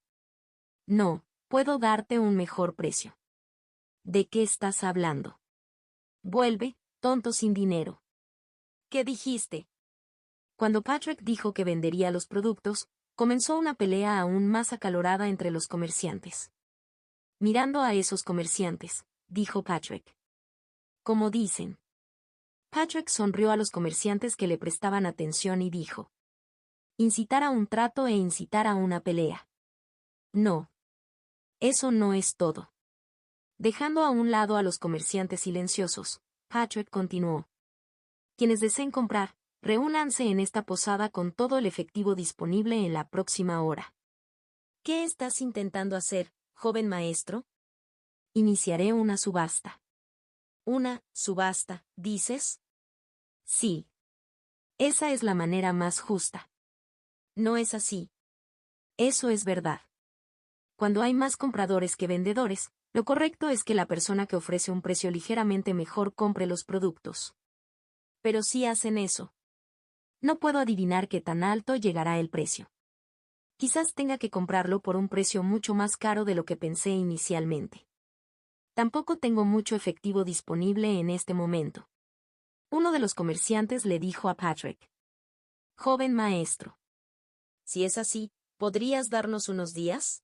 No, puedo darte un mejor precio. ¿De qué estás hablando? Vuelve, tonto sin dinero. ¿Qué dijiste? Cuando Patrick dijo que vendería los productos, comenzó una pelea aún más acalorada entre los comerciantes. Mirando a esos comerciantes, dijo Patrick. ¿Cómo dicen? Patrick sonrió a los comerciantes que le prestaban atención y dijo. Incitar a un trato e incitar a una pelea. No. Eso no es todo. Dejando a un lado a los comerciantes silenciosos, Patrick continuó. Quienes deseen comprar, reúnanse en esta posada con todo el efectivo disponible en la próxima hora. ¿Qué estás intentando hacer, joven maestro? Iniciaré una subasta. ¿Una subasta, dices? Sí. Esa es la manera más justa. No es así. Eso es verdad. Cuando hay más compradores que vendedores, lo correcto es que la persona que ofrece un precio ligeramente mejor compre los productos. Pero si hacen eso. No puedo adivinar qué tan alto llegará el precio. Quizás tenga que comprarlo por un precio mucho más caro de lo que pensé inicialmente. Tampoco tengo mucho efectivo disponible en este momento. Uno de los comerciantes le dijo a Patrick. Joven maestro. Si es así, ¿podrías darnos unos días?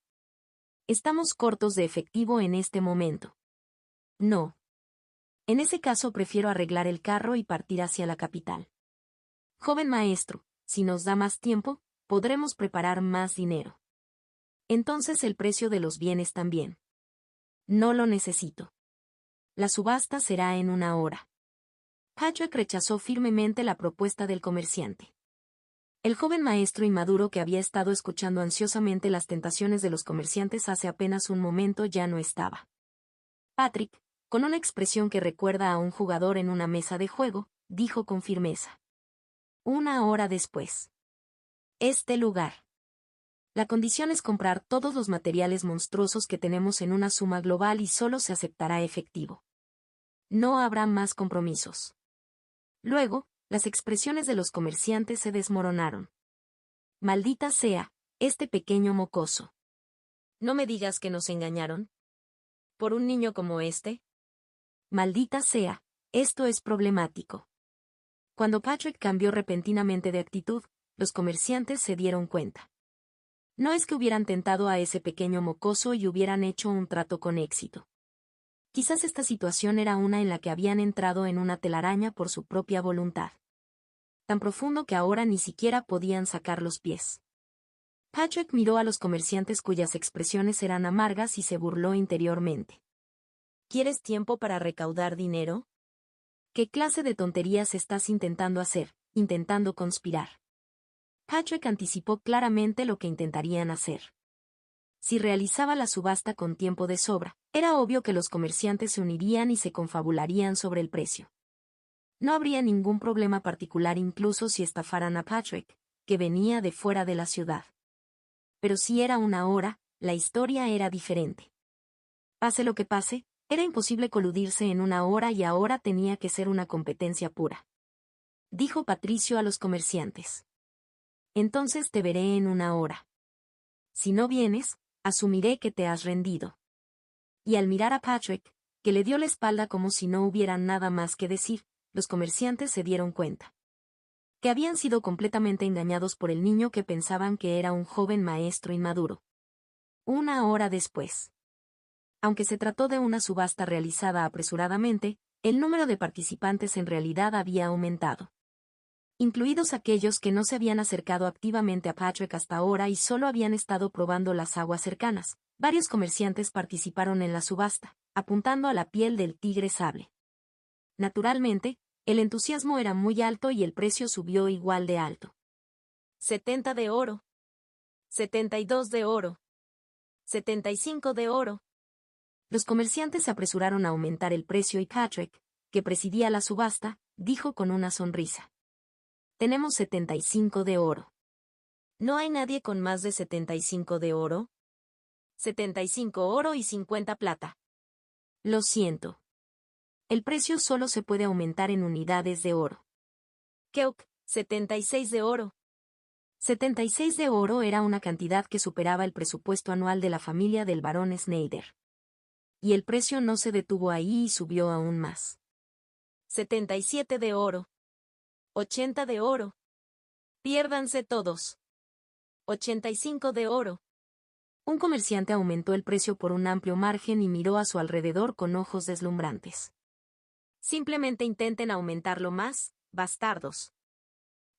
Estamos cortos de efectivo en este momento. No. En ese caso prefiero arreglar el carro y partir hacia la capital. Joven maestro, si nos da más tiempo, podremos preparar más dinero. Entonces el precio de los bienes también. No lo necesito. La subasta será en una hora. Patrick rechazó firmemente la propuesta del comerciante. El joven maestro inmaduro que había estado escuchando ansiosamente las tentaciones de los comerciantes hace apenas un momento ya no estaba. Patrick, con una expresión que recuerda a un jugador en una mesa de juego, dijo con firmeza. Una hora después. Este lugar. La condición es comprar todos los materiales monstruosos que tenemos en una suma global y solo se aceptará efectivo. No habrá más compromisos. Luego, las expresiones de los comerciantes se desmoronaron. Maldita sea, este pequeño mocoso. No me digas que nos engañaron. ¿Por un niño como este? Maldita sea, esto es problemático. Cuando Patrick cambió repentinamente de actitud, los comerciantes se dieron cuenta. No es que hubieran tentado a ese pequeño mocoso y hubieran hecho un trato con éxito. Quizás esta situación era una en la que habían entrado en una telaraña por su propia voluntad. Tan profundo que ahora ni siquiera podían sacar los pies. Patrick miró a los comerciantes cuyas expresiones eran amargas y se burló interiormente. ¿Quieres tiempo para recaudar dinero? ¿Qué clase de tonterías estás intentando hacer, intentando conspirar? Patrick anticipó claramente lo que intentarían hacer. Si realizaba la subasta con tiempo de sobra, era obvio que los comerciantes se unirían y se confabularían sobre el precio. No habría ningún problema particular incluso si estafaran a Patrick, que venía de fuera de la ciudad. Pero si era una hora, la historia era diferente. Pase lo que pase, era imposible coludirse en una hora y ahora tenía que ser una competencia pura. Dijo Patricio a los comerciantes. Entonces te veré en una hora. Si no vienes, asumiré que te has rendido. Y al mirar a Patrick, que le dio la espalda como si no hubiera nada más que decir, los comerciantes se dieron cuenta. Que habían sido completamente engañados por el niño que pensaban que era un joven maestro inmaduro. Una hora después. Aunque se trató de una subasta realizada apresuradamente, el número de participantes en realidad había aumentado. Incluidos aquellos que no se habían acercado activamente a Patrick hasta ahora y solo habían estado probando las aguas cercanas, varios comerciantes participaron en la subasta, apuntando a la piel del tigre sable. Naturalmente, el entusiasmo era muy alto y el precio subió igual de alto. 70 de oro. 72 de oro. 75 de oro. Los comerciantes se apresuraron a aumentar el precio y Patrick, que presidía la subasta, dijo con una sonrisa. Tenemos 75 de oro. ¿No hay nadie con más de 75 de oro? 75 oro y 50 plata. Lo siento. El precio solo se puede aumentar en unidades de oro. Keok, 76 de oro. 76 de oro era una cantidad que superaba el presupuesto anual de la familia del barón Schneider. Y el precio no se detuvo ahí y subió aún más. 77 de oro. 80 de oro. Piérdanse todos. 85 de oro. Un comerciante aumentó el precio por un amplio margen y miró a su alrededor con ojos deslumbrantes. Simplemente intenten aumentarlo más, bastardos.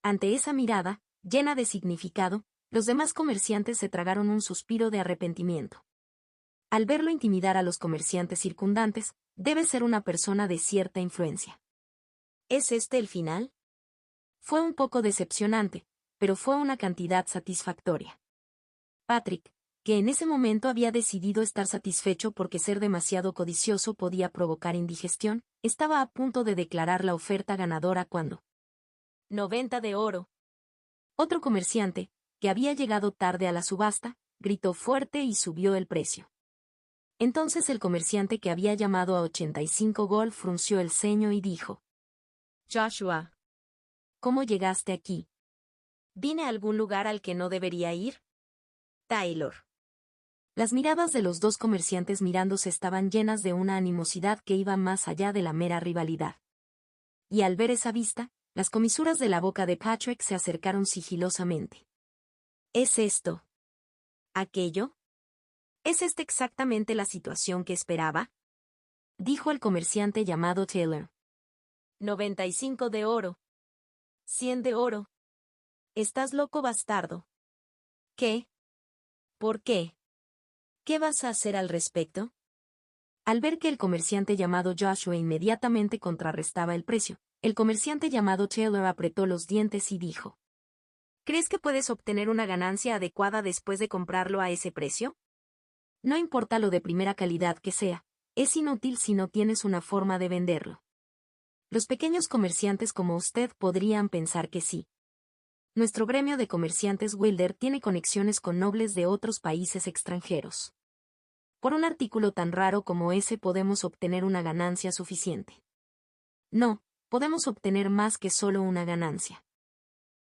Ante esa mirada, llena de significado, los demás comerciantes se tragaron un suspiro de arrepentimiento. Al verlo intimidar a los comerciantes circundantes, debe ser una persona de cierta influencia. ¿Es este el final? Fue un poco decepcionante, pero fue una cantidad satisfactoria. Patrick, que en ese momento había decidido estar satisfecho porque ser demasiado codicioso podía provocar indigestión, estaba a punto de declarar la oferta ganadora cuando 90 de oro. Otro comerciante, que había llegado tarde a la subasta, gritó fuerte y subió el precio. Entonces el comerciante que había llamado a 85 gol frunció el ceño y dijo: Joshua, ¿cómo llegaste aquí? ¿Vine a algún lugar al que no debería ir? Taylor. Las miradas de los dos comerciantes mirándose estaban llenas de una animosidad que iba más allá de la mera rivalidad. Y al ver esa vista, las comisuras de la boca de Patrick se acercaron sigilosamente. ¿Es esto? ¿Aquello? ¿Es esta exactamente la situación que esperaba? Dijo el comerciante llamado Taylor. 95 de oro. 100 de oro. ¿Estás loco, bastardo? ¿Qué? ¿Por qué? ¿Qué vas a hacer al respecto? Al ver que el comerciante llamado Joshua inmediatamente contrarrestaba el precio, el comerciante llamado Taylor apretó los dientes y dijo: ¿Crees que puedes obtener una ganancia adecuada después de comprarlo a ese precio? No importa lo de primera calidad que sea, es inútil si no tienes una forma de venderlo. Los pequeños comerciantes como usted podrían pensar que sí. Nuestro gremio de comerciantes Wilder tiene conexiones con nobles de otros países extranjeros. Por un artículo tan raro como ese podemos obtener una ganancia suficiente. No, podemos obtener más que solo una ganancia.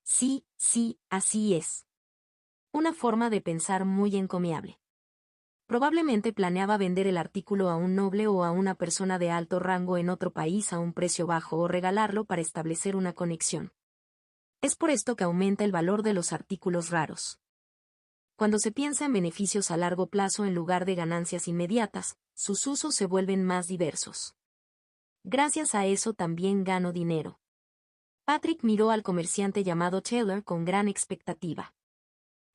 Sí, sí, así es. Una forma de pensar muy encomiable. Probablemente planeaba vender el artículo a un noble o a una persona de alto rango en otro país a un precio bajo o regalarlo para establecer una conexión. Es por esto que aumenta el valor de los artículos raros. Cuando se piensa en beneficios a largo plazo en lugar de ganancias inmediatas, sus usos se vuelven más diversos. Gracias a eso también gano dinero. Patrick miró al comerciante llamado Taylor con gran expectativa.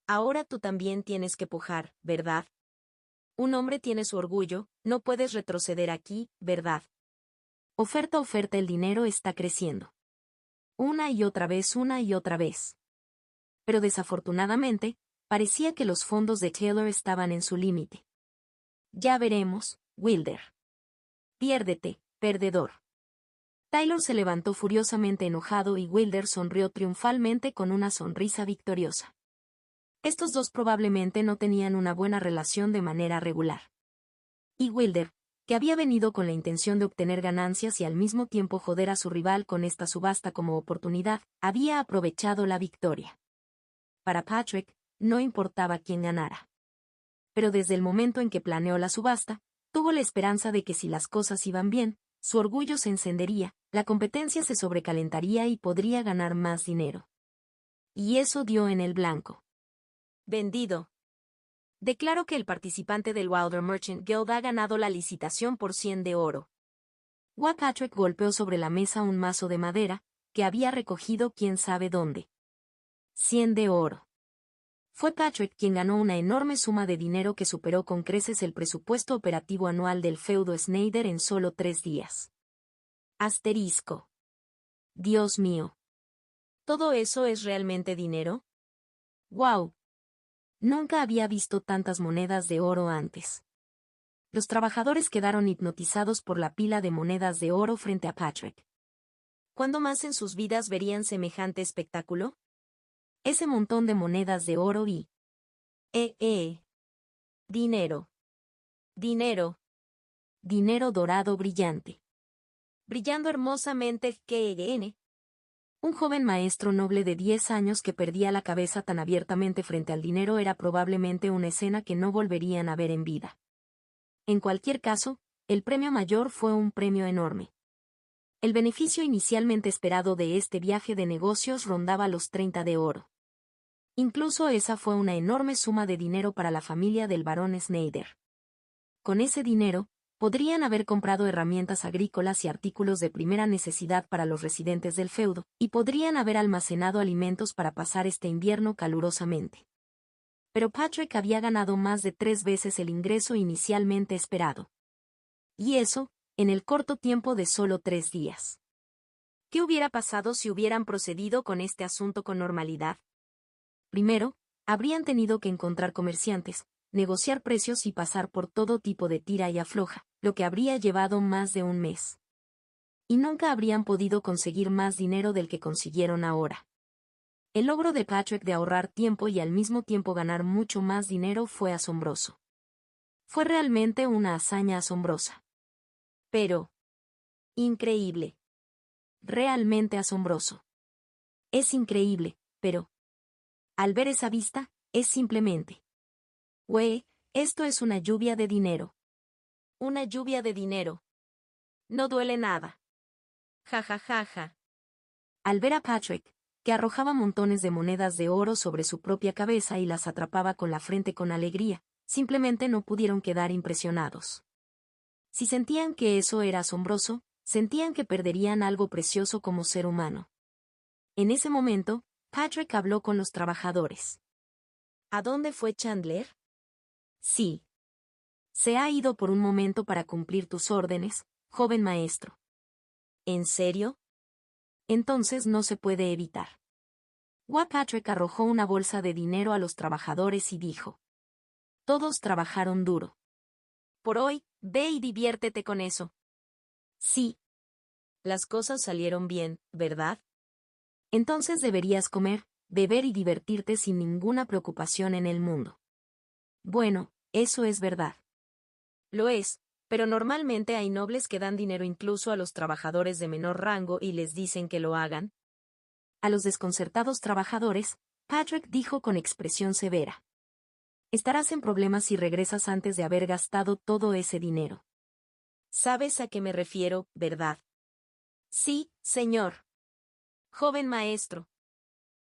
Ahora tú también tienes que pujar, ¿verdad? Un hombre tiene su orgullo, no puedes retroceder aquí, ¿verdad? Oferta, el dinero está creciendo. Una y otra vez, una y otra vez. Pero desafortunadamente, parecía que los fondos de Taylor estaban en su límite. Ya veremos, Wilder. Piérdete, perdedor. Taylor se levantó furiosamente enojado y Wilder sonrió triunfalmente con una sonrisa victoriosa. Estos dos probablemente no tenían una buena relación de manera regular. Y Wilder, que había venido con la intención de obtener ganancias y al mismo tiempo joder a su rival con esta subasta como oportunidad, había aprovechado la victoria. Para Patrick, no importaba quién ganara. Pero desde el momento en que planeó la subasta, tuvo la esperanza de que si las cosas iban bien, su orgullo se encendería, la competencia se sobrecalentaría y podría ganar más dinero. Y eso dio en el blanco. Vendido. Declaro que el participante del Wilder Merchant Guild ha ganado la licitación por 100 de oro. Patrick golpeó sobre la mesa un mazo de madera, que había recogido quién sabe dónde. 100 de oro. Fue Patrick quien ganó una enorme suma de dinero que superó con creces el presupuesto operativo anual del feudo Snyder en solo 3 días. Asterisco. Dios mío. ¿Todo eso es realmente dinero? ¡Wow! Nunca había visto tantas monedas de oro antes. Los trabajadores quedaron hipnotizados por la pila de monedas de oro frente a Patrick. ¿Cuándo más en sus vidas verían semejante espectáculo? Ese montón de monedas de oro y... Dinero. Dinero. Dinero dorado brillante. Brillando hermosamente KN. Un joven maestro noble de 10 años que perdía la cabeza tan abiertamente frente al dinero era probablemente una escena que no volverían a ver en vida. En cualquier caso, el premio mayor fue un premio enorme. El beneficio inicialmente esperado de este viaje de negocios rondaba los 30 de oro. Incluso esa fue una enorme suma de dinero para la familia del barón Snyder. Con ese dinero, podrían haber comprado herramientas agrícolas y artículos de primera necesidad para los residentes del feudo, y podrían haber almacenado alimentos para pasar este invierno calurosamente. Pero Patrick había ganado más de 3 veces el ingreso inicialmente esperado. Y eso, en el corto tiempo de solo 3 días. ¿Qué hubiera pasado si hubieran procedido con este asunto con normalidad? Primero, habrían tenido que encontrar comerciantes, negociar precios y pasar por todo tipo de tira y afloja, lo que habría llevado más de un mes. Y nunca habrían podido conseguir más dinero del que consiguieron ahora. El logro de Patrick de ahorrar tiempo y al mismo tiempo ganar mucho más dinero fue asombroso. Fue realmente una hazaña asombrosa. Pero... increíble. Realmente asombroso. Es increíble, pero... al ver esa vista, es simplemente... esto es una lluvia de dinero. Una lluvia de dinero. No duele nada. Ja ja ja ja. Al ver a Patrick, que arrojaba montones de monedas de oro sobre su propia cabeza y las atrapaba con la frente con alegría, simplemente no pudieron quedar impresionados. Si sentían que eso era asombroso, sentían que perderían algo precioso como ser humano. En ese momento, Patrick habló con los trabajadores. ¿A dónde fue Chandler? Sí. Se ha ido por un momento para cumplir tus órdenes, joven maestro. ¿En serio? Entonces no se puede evitar. Patrick arrojó una bolsa de dinero a los trabajadores y dijo. Todos trabajaron duro. Por hoy, ve y diviértete con eso. Sí. Las cosas salieron bien, ¿verdad? Entonces deberías comer, beber y divertirte sin ninguna preocupación en el mundo. Bueno, eso es verdad. Lo es, pero normalmente hay nobles que dan dinero incluso a los trabajadores de menor rango y les dicen que lo hagan. A los desconcertados trabajadores, Patrick dijo con expresión severa. Estarás en problemas si regresas antes de haber gastado todo ese dinero. ¿Sabes a qué me refiero, verdad? Sí, señor. Joven maestro.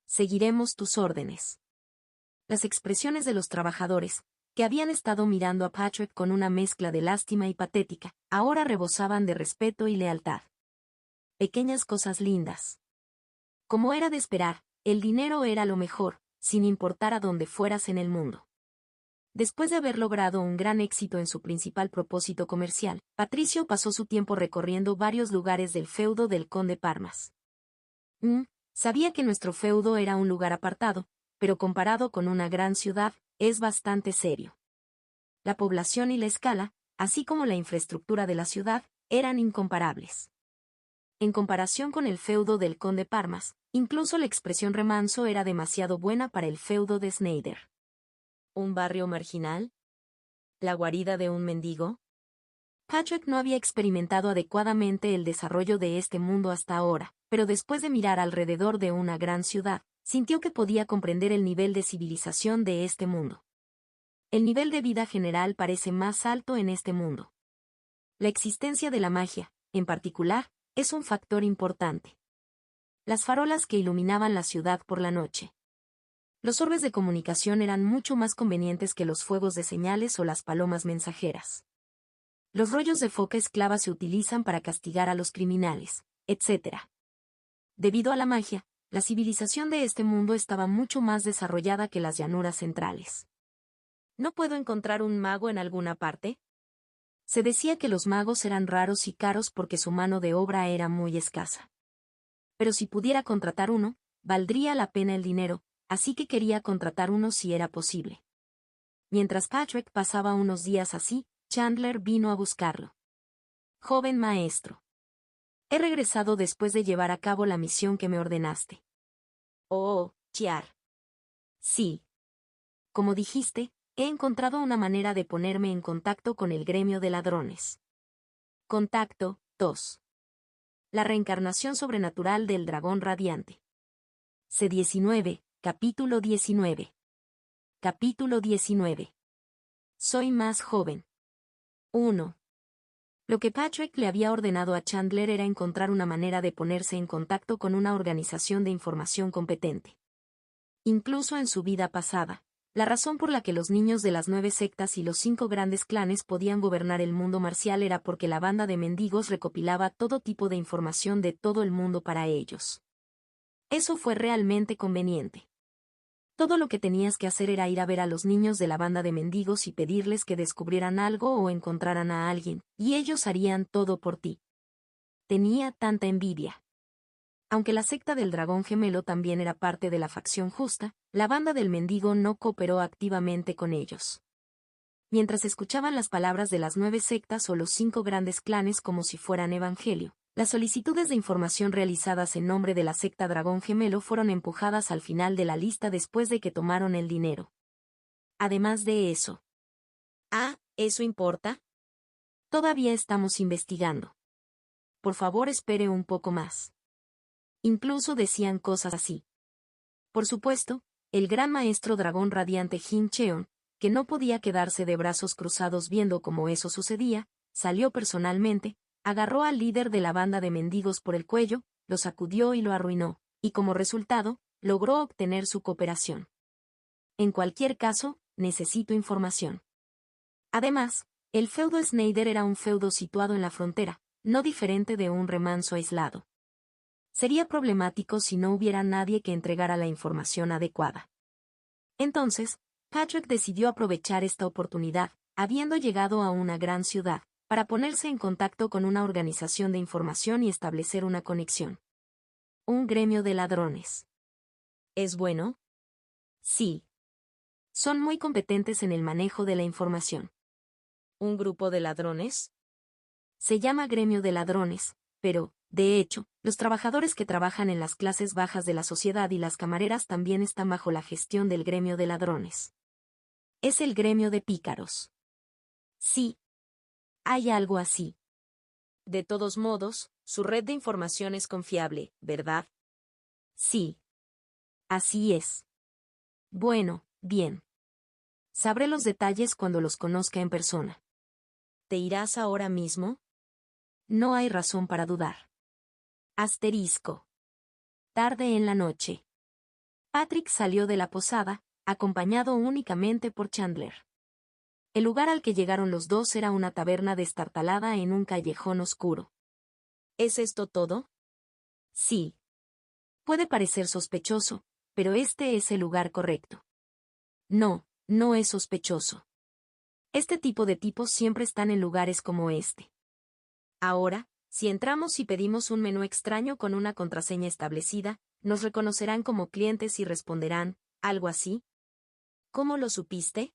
Seguiremos tus órdenes. Las expresiones de los trabajadores, que habían estado mirando a Patrick con una mezcla de lástima y patética, ahora rebosaban de respeto y lealtad. Pequeñas cosas lindas. Como era de esperar, el dinero era lo mejor, sin importar a dónde fueras en el mundo. Después de haber logrado un gran éxito en su principal propósito comercial, Patricio pasó su tiempo recorriendo varios lugares del feudo del conde Parmas. Sabía que nuestro feudo era un lugar apartado, pero comparado con una gran ciudad, es bastante serio. La población y la escala, así como la infraestructura de la ciudad, eran incomparables. En comparación con el feudo del conde Parmas, incluso la expresión remanso era demasiado buena para el feudo de Snyder. ¿Un barrio marginal? ¿La guarida de un mendigo? Patrick no había experimentado adecuadamente el desarrollo de este mundo hasta ahora, pero después de mirar alrededor de una gran ciudad, sintió que podía comprender el nivel de civilización de este mundo. El nivel de vida general parece más alto en este mundo. La existencia de la magia, en particular, es un factor importante. Las farolas que iluminaban la ciudad por la noche. Los orbes de comunicación eran mucho más convenientes que los fuegos de señales o las palomas mensajeras. Los rollos de foca esclava se utilizan para castigar a los criminales, etc. Debido a la magia, la civilización de este mundo estaba mucho más desarrollada que las llanuras centrales. ¿No puedo encontrar un mago en alguna parte? Se decía que los magos eran raros y caros porque su mano de obra era muy escasa. Pero si pudiera contratar uno, valdría la pena el dinero, así que quería contratar uno si era posible. Mientras Patrick pasaba unos días así, Chandler vino a buscarlo. Joven maestro. He regresado después de llevar a cabo la misión que me ordenaste. Oh, Chiar. Sí. Como dijiste, he encontrado una manera de ponerme en contacto con el gremio de ladrones. Contacto 2. La reencarnación sobrenatural del dragón radiante. C19, capítulo 19. Capítulo 19. Soy más joven. 1. Lo que Patrick le había ordenado a Chandler era encontrar una manera de ponerse en contacto con una organización de información competente. Incluso en su vida pasada, la razón por la que los niños de las 9 sectas y los 5 grandes clanes podían gobernar el mundo marcial era porque la banda de mendigos recopilaba todo tipo de información de todo el mundo para ellos. Eso fue realmente conveniente. Todo lo que tenías que hacer era ir a ver a los niños de la banda de mendigos y pedirles que descubrieran algo o encontraran a alguien, y ellos harían todo por ti. Tenía tanta envidia. Aunque la secta del dragón gemelo también era parte de la facción justa, la banda del mendigo no cooperó activamente con ellos. Mientras escuchaban las palabras de las 9 sectas o los 5 grandes clanes como si fueran evangelio, las solicitudes de información realizadas en nombre de la secta Dragón Gemelo fueron empujadas al final de la lista después de que tomaron el dinero. Además de eso. ¿Eso importa? Todavía estamos investigando. Por favor, espere un poco más. Incluso decían cosas así. Por supuesto, el gran maestro dragón radiante Jin Cheon, que no podía quedarse de brazos cruzados viendo cómo eso sucedía, salió personalmente, agarró al líder de la banda de mendigos por el cuello, lo sacudió y lo arruinó, y como resultado, logró obtener su cooperación. En cualquier caso, necesito información. Además, el feudo Snyder era un feudo situado en la frontera, no diferente de un remanso aislado. Sería problemático si no hubiera nadie que entregara la información adecuada. Entonces, Patrick decidió aprovechar esta oportunidad, habiendo llegado a una gran ciudad, para ponerse en contacto con una organización de información y establecer una conexión. Un gremio de ladrones. ¿Es bueno? Sí. Son muy competentes en el manejo de la información. ¿Un grupo de ladrones? Se llama gremio de ladrones, pero, De hecho, los trabajadores que trabajan en las clases bajas de la sociedad y las camareras también están bajo la gestión del gremio de ladrones. Es el gremio de pícaros. Sí. Hay algo así. De todos modos, su red de información es confiable, ¿verdad? Sí. Así es. Bueno, bien. Sabré los detalles cuando los conozca en persona. ¿Te irás ahora mismo? No hay razón para dudar. Asterisco. Tarde en la noche. Patrick salió de la posada, acompañado únicamente por Chandler. El lugar al que llegaron los dos era una taberna destartalada en un callejón oscuro. ¿Es esto todo? Sí. Puede parecer sospechoso, pero este es el lugar correcto. No, no es sospechoso. Este tipo de tipos siempre están en lugares como este. Ahora, si entramos y pedimos un menú extraño con una contraseña establecida, nos reconocerán como clientes y responderán, ¿algo así? ¿Cómo lo supiste?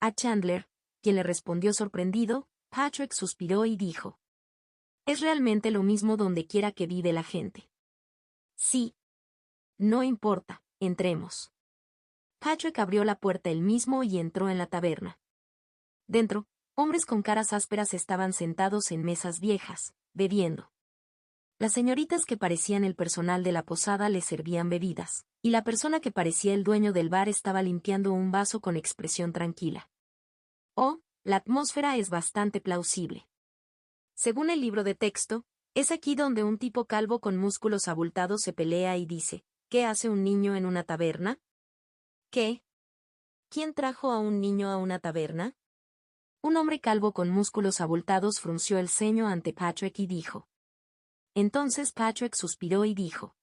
A Chandler, quien le respondió sorprendido, Patrick suspiró y dijo. Es realmente lo mismo donde quiera que vive la gente. Sí. No importa, entremos. Patrick abrió la puerta él mismo y entró en la taberna. Dentro, hombres con caras ásperas estaban sentados en mesas viejas, bebiendo. Las señoritas que parecían el personal de la posada les servían bebidas, y la persona que parecía el dueño del bar estaba limpiando un vaso con expresión tranquila. Oh, la atmósfera es bastante plausible. Según el libro de texto, es aquí donde un tipo calvo con músculos abultados se pelea y dice, ¿qué hace un niño en una taberna? ¿Qué? ¿Quién trajo a un niño a una taberna? Un hombre calvo con músculos abultados frunció el ceño ante Patrick y dijo. Entonces Patrick suspiró y dijo.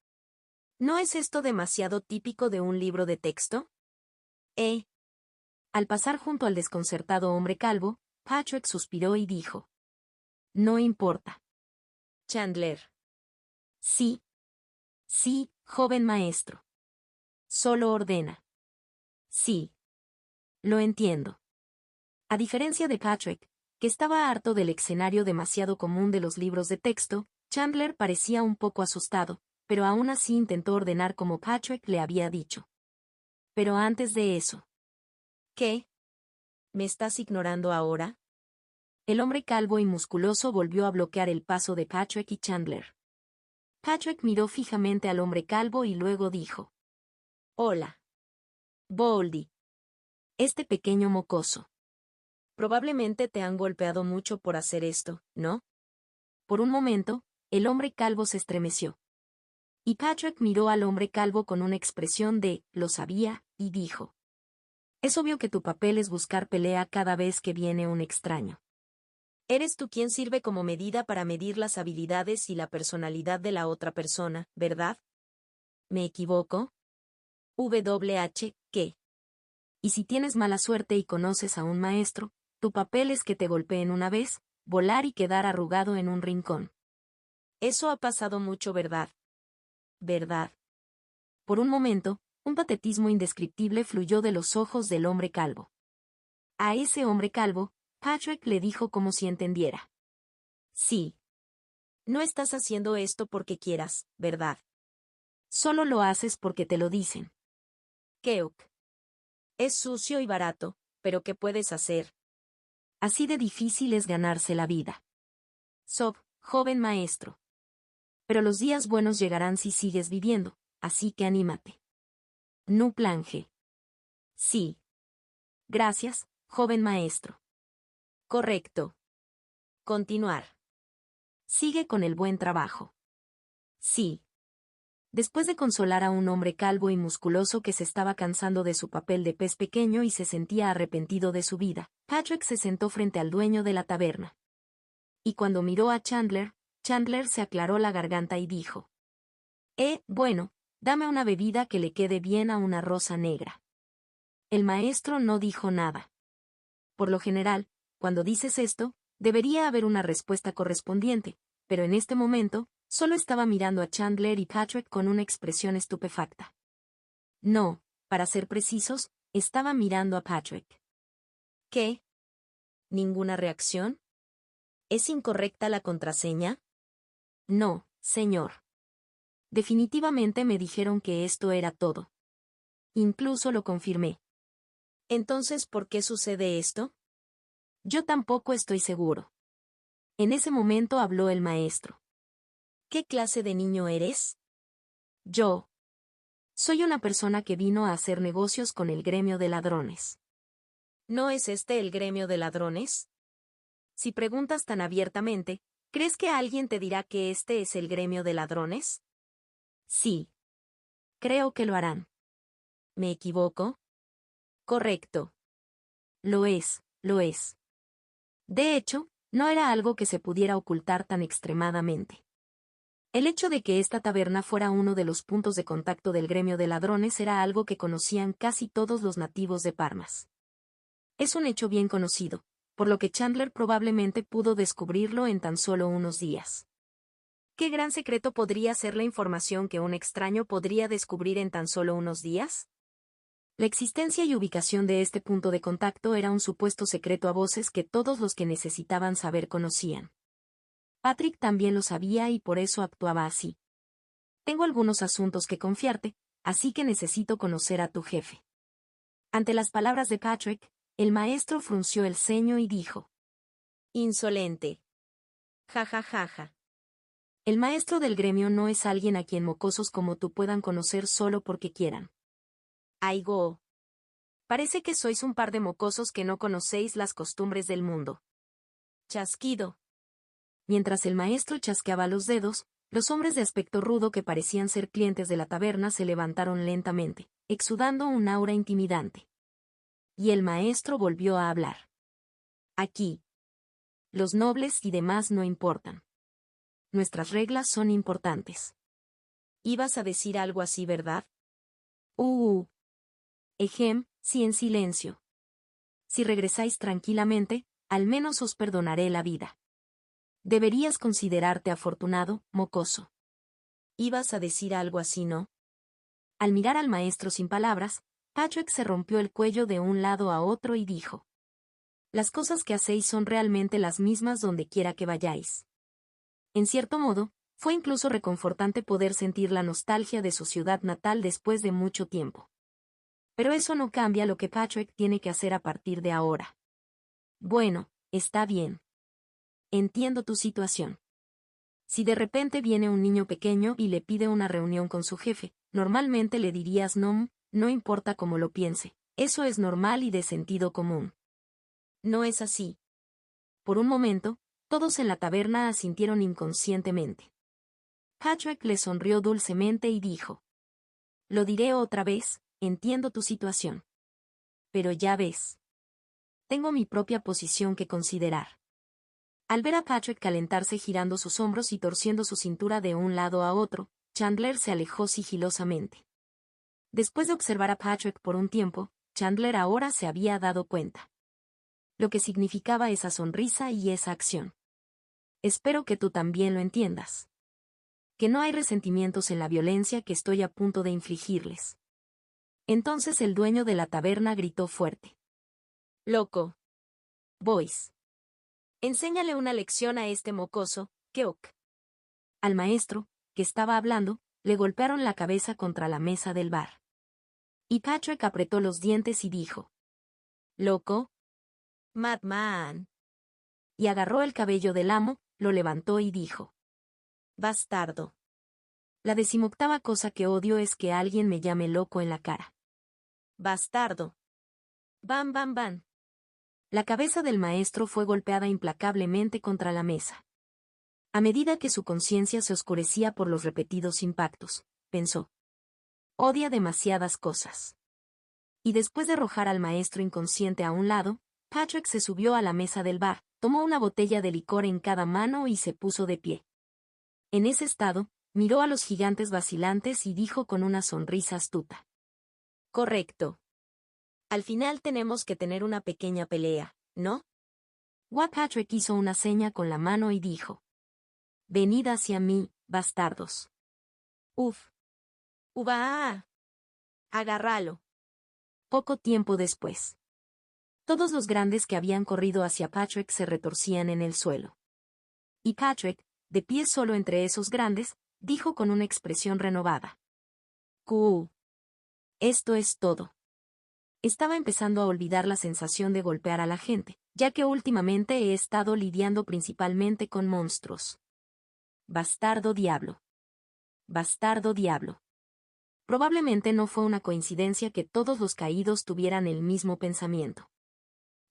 ¿No es esto demasiado típico de un libro de texto? Al pasar junto al desconcertado hombre calvo, Patrick suspiró y dijo. No importa. Chandler. Sí. Sí, joven maestro. Solo ordena. Sí. Lo entiendo. A diferencia de Patrick, que estaba harto del escenario demasiado común de los libros de texto, Chandler parecía un poco asustado, pero aún así intentó ordenar como Patrick le había dicho. Pero antes de eso. ¿Qué? ¿Me estás ignorando ahora? El hombre calvo y musculoso volvió a bloquear el paso de Patrick y Chandler. Patrick miró fijamente al hombre calvo y luego dijo. Hola. Boldy. Este pequeño mocoso. Probablemente te han golpeado mucho por hacer esto, ¿no? Por un momento, el hombre calvo se estremeció. Y Patrick miró al hombre calvo con una expresión de, lo sabía, y dijo. Es obvio que tu papel es buscar pelea cada vez que viene un extraño. Eres tú quien sirve como medida para medir las habilidades y la personalidad de la otra persona, ¿verdad? ¿Me equivoco? ¿Qué? Y si tienes mala suerte y conoces a un maestro, tu papel es que te golpeen una vez, volar y quedar arrugado en un rincón. Eso ha pasado mucho, ¿verdad? ¿Verdad? Por un momento, un patetismo indescriptible fluyó de los ojos del hombre calvo. A ese hombre calvo, Patrick le dijo como si entendiera. Sí. No estás haciendo esto porque quieras, ¿verdad? Solo lo haces porque te lo dicen. Keok. Es sucio y barato, pero ¿qué puedes hacer? Así de difícil es ganarse la vida. Sob, joven maestro. Pero los días buenos llegarán si sigues viviendo, así que anímate. No planje. Sí. Gracias, joven maestro. Correcto. Continuar. Sigue con el buen trabajo. Sí. Después de consolar a un hombre calvo y musculoso que se estaba cansando de su papel de pez pequeño y se sentía arrepentido de su vida, Patrick se sentó frente al dueño de la taberna. Y cuando miró a Chandler, Chandler se aclaró la garganta y dijo. Bueno, dame una bebida que le quede bien a una rosa negra. El maestro no dijo nada. Por lo general, cuando dices esto, debería haber una respuesta correspondiente, pero en este momento, solo estaba mirando a Chandler y Patrick con una expresión estupefacta. No, para ser precisos, estaba mirando a Patrick. ¿Qué? ¿Ninguna reacción? ¿Es incorrecta la contraseña? No, señor. Definitivamente me dijeron que esto era todo. Incluso lo confirmé. Entonces, ¿por qué sucede esto? Yo tampoco estoy seguro. En ese momento habló el maestro. ¿Qué clase de niño eres? Yo. Soy una persona que vino a hacer negocios con el gremio de ladrones. ¿No es este el gremio de ladrones? Si preguntas tan abiertamente, ¿crees que alguien te dirá que este es el gremio de ladrones? Sí. Creo que lo harán. ¿Me equivoco? Correcto. Lo es, lo es. De hecho, no era algo que se pudiera ocultar tan extremadamente. El hecho de que esta taberna fuera uno de los puntos de contacto del gremio de ladrones era algo que conocían casi todos los nativos de Parmas. Es un hecho bien conocido, por lo que Chandler probablemente pudo descubrirlo en tan solo unos días. ¿Qué gran secreto podría ser la información que un extraño podría descubrir en tan solo unos días? La existencia y ubicación de este punto de contacto era un supuesto secreto a voces que todos los que necesitaban saber conocían. Patrick también lo sabía y por eso actuaba así. Tengo algunos asuntos que confiarte, así que necesito conocer a tu jefe. Ante las palabras de Patrick, el maestro frunció el ceño y dijo: Insolente. Ja ja ja ja. El maestro del gremio no es alguien a quien mocosos como tú puedan conocer solo porque quieran. Aigo. Parece que sois un par de mocosos que no conocéis las costumbres del mundo. Chasquido. Mientras el maestro chasqueaba los dedos, los hombres de aspecto rudo que parecían ser clientes de la taberna se levantaron lentamente, exudando un aura intimidante. Y el maestro volvió a hablar. Aquí. Los nobles y demás no importan. Nuestras reglas son importantes. ¿Ibas a decir algo así, verdad? Ejem, sí, en silencio. Si regresáis tranquilamente, al menos os perdonaré la vida. Deberías considerarte afortunado, mocoso. ¿Ibas a decir algo así, no? Al mirar al maestro sin palabras, Patrick se rompió el cuello de un lado a otro y dijo: Las cosas que hacéis son realmente las mismas donde quiera que vayáis. En cierto modo, fue incluso reconfortante poder sentir la nostalgia de su ciudad natal después de mucho tiempo. Pero eso no cambia lo que Patrick tiene que hacer a partir de ahora. Bueno, está bien. Entiendo tu situación. Si de repente viene un niño pequeño y le pide una reunión con su jefe, normalmente le dirías no, no importa cómo lo piense. Eso es normal y de sentido común. No es así. Por un momento, todos en la taberna asintieron inconscientemente. Patrick le sonrió dulcemente y dijo: Lo diré otra vez, entiendo tu situación. Pero ya ves. Tengo mi propia posición que considerar. Al ver a Patrick calentarse girando sus hombros y torciendo su cintura de un lado a otro, Chandler se alejó sigilosamente. Después de observar a Patrick por un tiempo, Chandler ahora se había dado cuenta. Lo que significaba esa sonrisa y esa acción. Espero que tú también lo entiendas. Que no hay resentimientos en la violencia que estoy a punto de infligirles. Entonces el dueño de la taberna gritó fuerte: Loco. Boys. Enséñale una lección a este mocoso, Keok. Al maestro, que estaba hablando, le golpearon la cabeza contra la mesa del bar. Y Patrick apretó los dientes y dijo: ¿Loco? Madman. Y agarró el cabello del amo, lo levantó y dijo: Bastardo. La 18ª cosa que odio es que alguien me llame loco en la cara. Bastardo. Bam bam bam. La cabeza del maestro fue golpeada implacablemente contra la mesa. A medida que su conciencia se oscurecía por los repetidos impactos, pensó: Odia demasiadas cosas. Y después de arrojar al maestro inconsciente a un lado, Patrick se subió a la mesa del bar, tomó una botella de licor en cada mano y se puso de pie. En ese estado, miró a los gigantes vacilantes y dijo con una sonrisa astuta: Correcto. Al final tenemos que tener una pequeña pelea, ¿no? Patrick hizo una seña con la mano y dijo: Venid hacia mí, bastardos. Uf. Uva. Agárralo. Poco tiempo después. Todos los grandes que habían corrido hacia Patrick se retorcían en el suelo. Y Patrick, de pie solo entre esos grandes, dijo con una expresión renovada. Cool. Esto es todo. Estaba empezando a olvidar la sensación de golpear a la gente, ya que últimamente he estado lidiando principalmente con monstruos. Bastardo diablo. Bastardo diablo. Probablemente no fue una coincidencia que todos los caídos tuvieran el mismo pensamiento.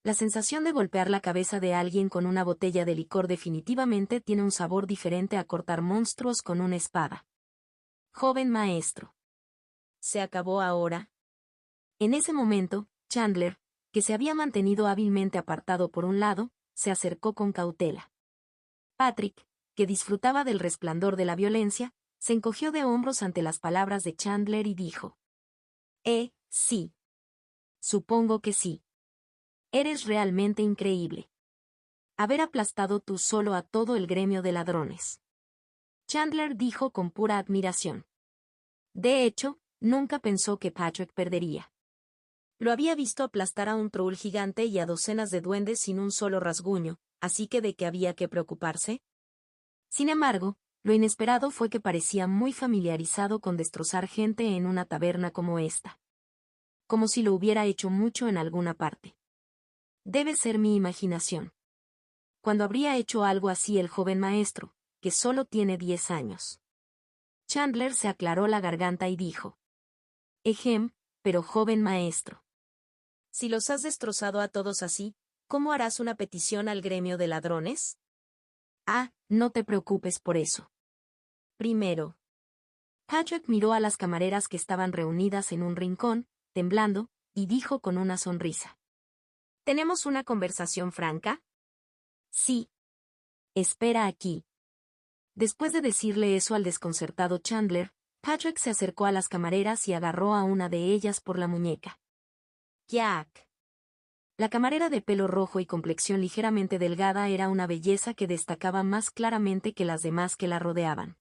La sensación de golpear la cabeza de alguien con una botella de licor definitivamente tiene un sabor diferente a cortar monstruos con una espada. Joven maestro. ¿Se acabó ahora? En ese momento, Chandler, que se había mantenido hábilmente apartado por un lado, se acercó con cautela. Patrick, que disfrutaba del resplandor de la violencia, se encogió de hombros ante las palabras de Chandler y dijo: sí. Supongo que sí. Eres realmente increíble. Haber aplastado tú solo a todo el gremio de ladrones. Chandler dijo con pura admiración. De hecho, nunca pensó que Patrick perdería. Lo había visto aplastar a un troll gigante y a docenas de duendes sin un solo rasguño, así que ¿de qué había que preocuparse? Sin embargo, lo inesperado fue que parecía muy familiarizado con destrozar gente en una taberna como esta. Como si lo hubiera hecho mucho en alguna parte. Debe ser mi imaginación. Cuando habría hecho algo así el joven maestro, que solo tiene 10 años. Chandler se aclaró la garganta y dijo: pero joven maestro. Si los has destrozado a todos así, ¿cómo harás una petición al gremio de ladrones? No te preocupes por eso. Primero. Patrick miró a las camareras que estaban reunidas en un rincón, temblando, y dijo con una sonrisa: ¿Tenemos una conversación franca? Sí. Espera aquí. Después de decirle eso al desconcertado Chandler, Patrick se acercó a las camareras y agarró a una de ellas por la muñeca. Jack. La camarera de pelo rojo y complexión ligeramente delgada era una belleza que destacaba más claramente que las demás que la rodeaban.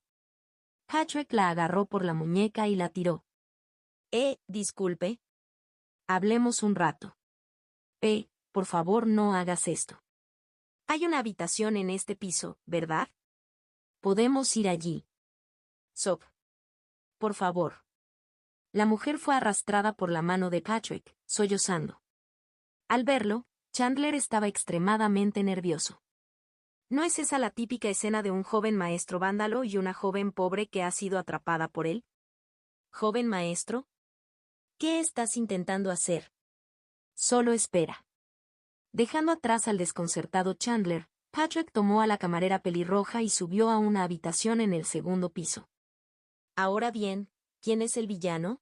Patrick la agarró por la muñeca y la tiró. Disculpe. Hablemos un rato. Por favor no hagas esto. Hay una habitación en este piso, ¿verdad? Podemos ir allí. Sob. Por favor. La mujer fue arrastrada por la mano de Patrick, sollozando. Al verlo, Chandler estaba extremadamente nervioso. ¿No es esa la típica escena de un joven maestro vándalo y una joven pobre que ha sido atrapada por él? ¿Joven maestro? ¿Qué estás intentando hacer? Solo espera. Dejando atrás al desconcertado Chandler, Patrick tomó a la camarera pelirroja y subió a una habitación en el segundo piso. Ahora bien, ¿quién es el villano?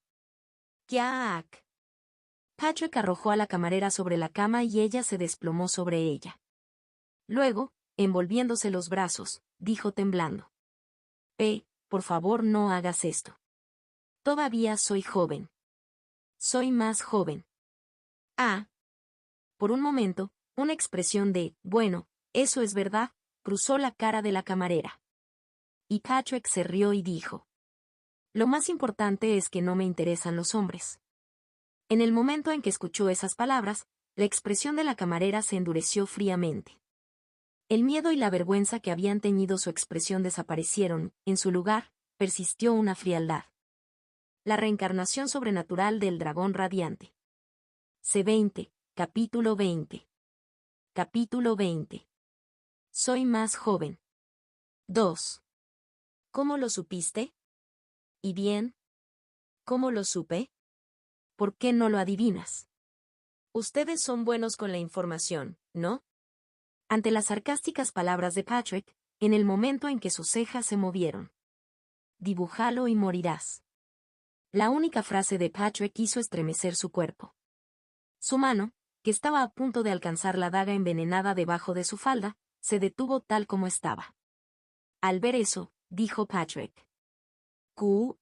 Jack. Patrick arrojó a la camarera sobre la cama y ella se desplomó sobre ella. Luego, envolviéndose los brazos, dijo temblando: por favor no hagas esto. Todavía soy joven. Soy más joven. Por un momento, una expresión de, bueno, eso es verdad, cruzó la cara de la camarera. Y Patrick se rió y dijo: lo más importante es que no me interesan los hombres. En el momento en que escuchó esas palabras, la expresión de la camarera se endureció fríamente. El miedo y la vergüenza que habían teñido su expresión desaparecieron, en su lugar, persistió una frialdad. La reencarnación sobrenatural del dragón radiante. C20, capítulo 20. Capítulo 20. Soy más joven. 2. ¿Cómo lo supiste? ¿Y bien? ¿Cómo lo supe? ¿Por qué no lo adivinas? Ustedes son buenos con la información, ¿no? Ante las sarcásticas palabras de Patrick, en el momento en que sus cejas se movieron. Dibújalo y morirás. La única frase de Patrick hizo estremecer su cuerpo. Su mano, que estaba a punto de alcanzar la daga envenenada debajo de su falda, se detuvo tal como estaba. Al ver eso, dijo Patrick: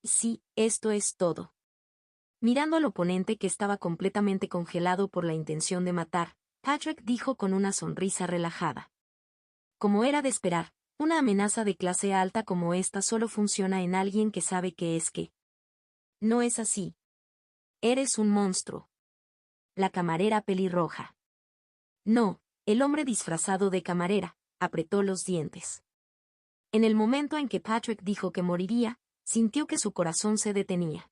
sí, esto es todo. Mirando al oponente que estaba completamente congelado por la intención de matar, Patrick dijo con una sonrisa relajada. Como era de esperar, una amenaza de clase alta como esta solo funciona en alguien que sabe qué es qué. No es así. Eres un monstruo. La camarera pelirroja. No, el hombre disfrazado de camarera, apretó los dientes. En el momento en que Patrick dijo que moriría, sintió que su corazón se detenía.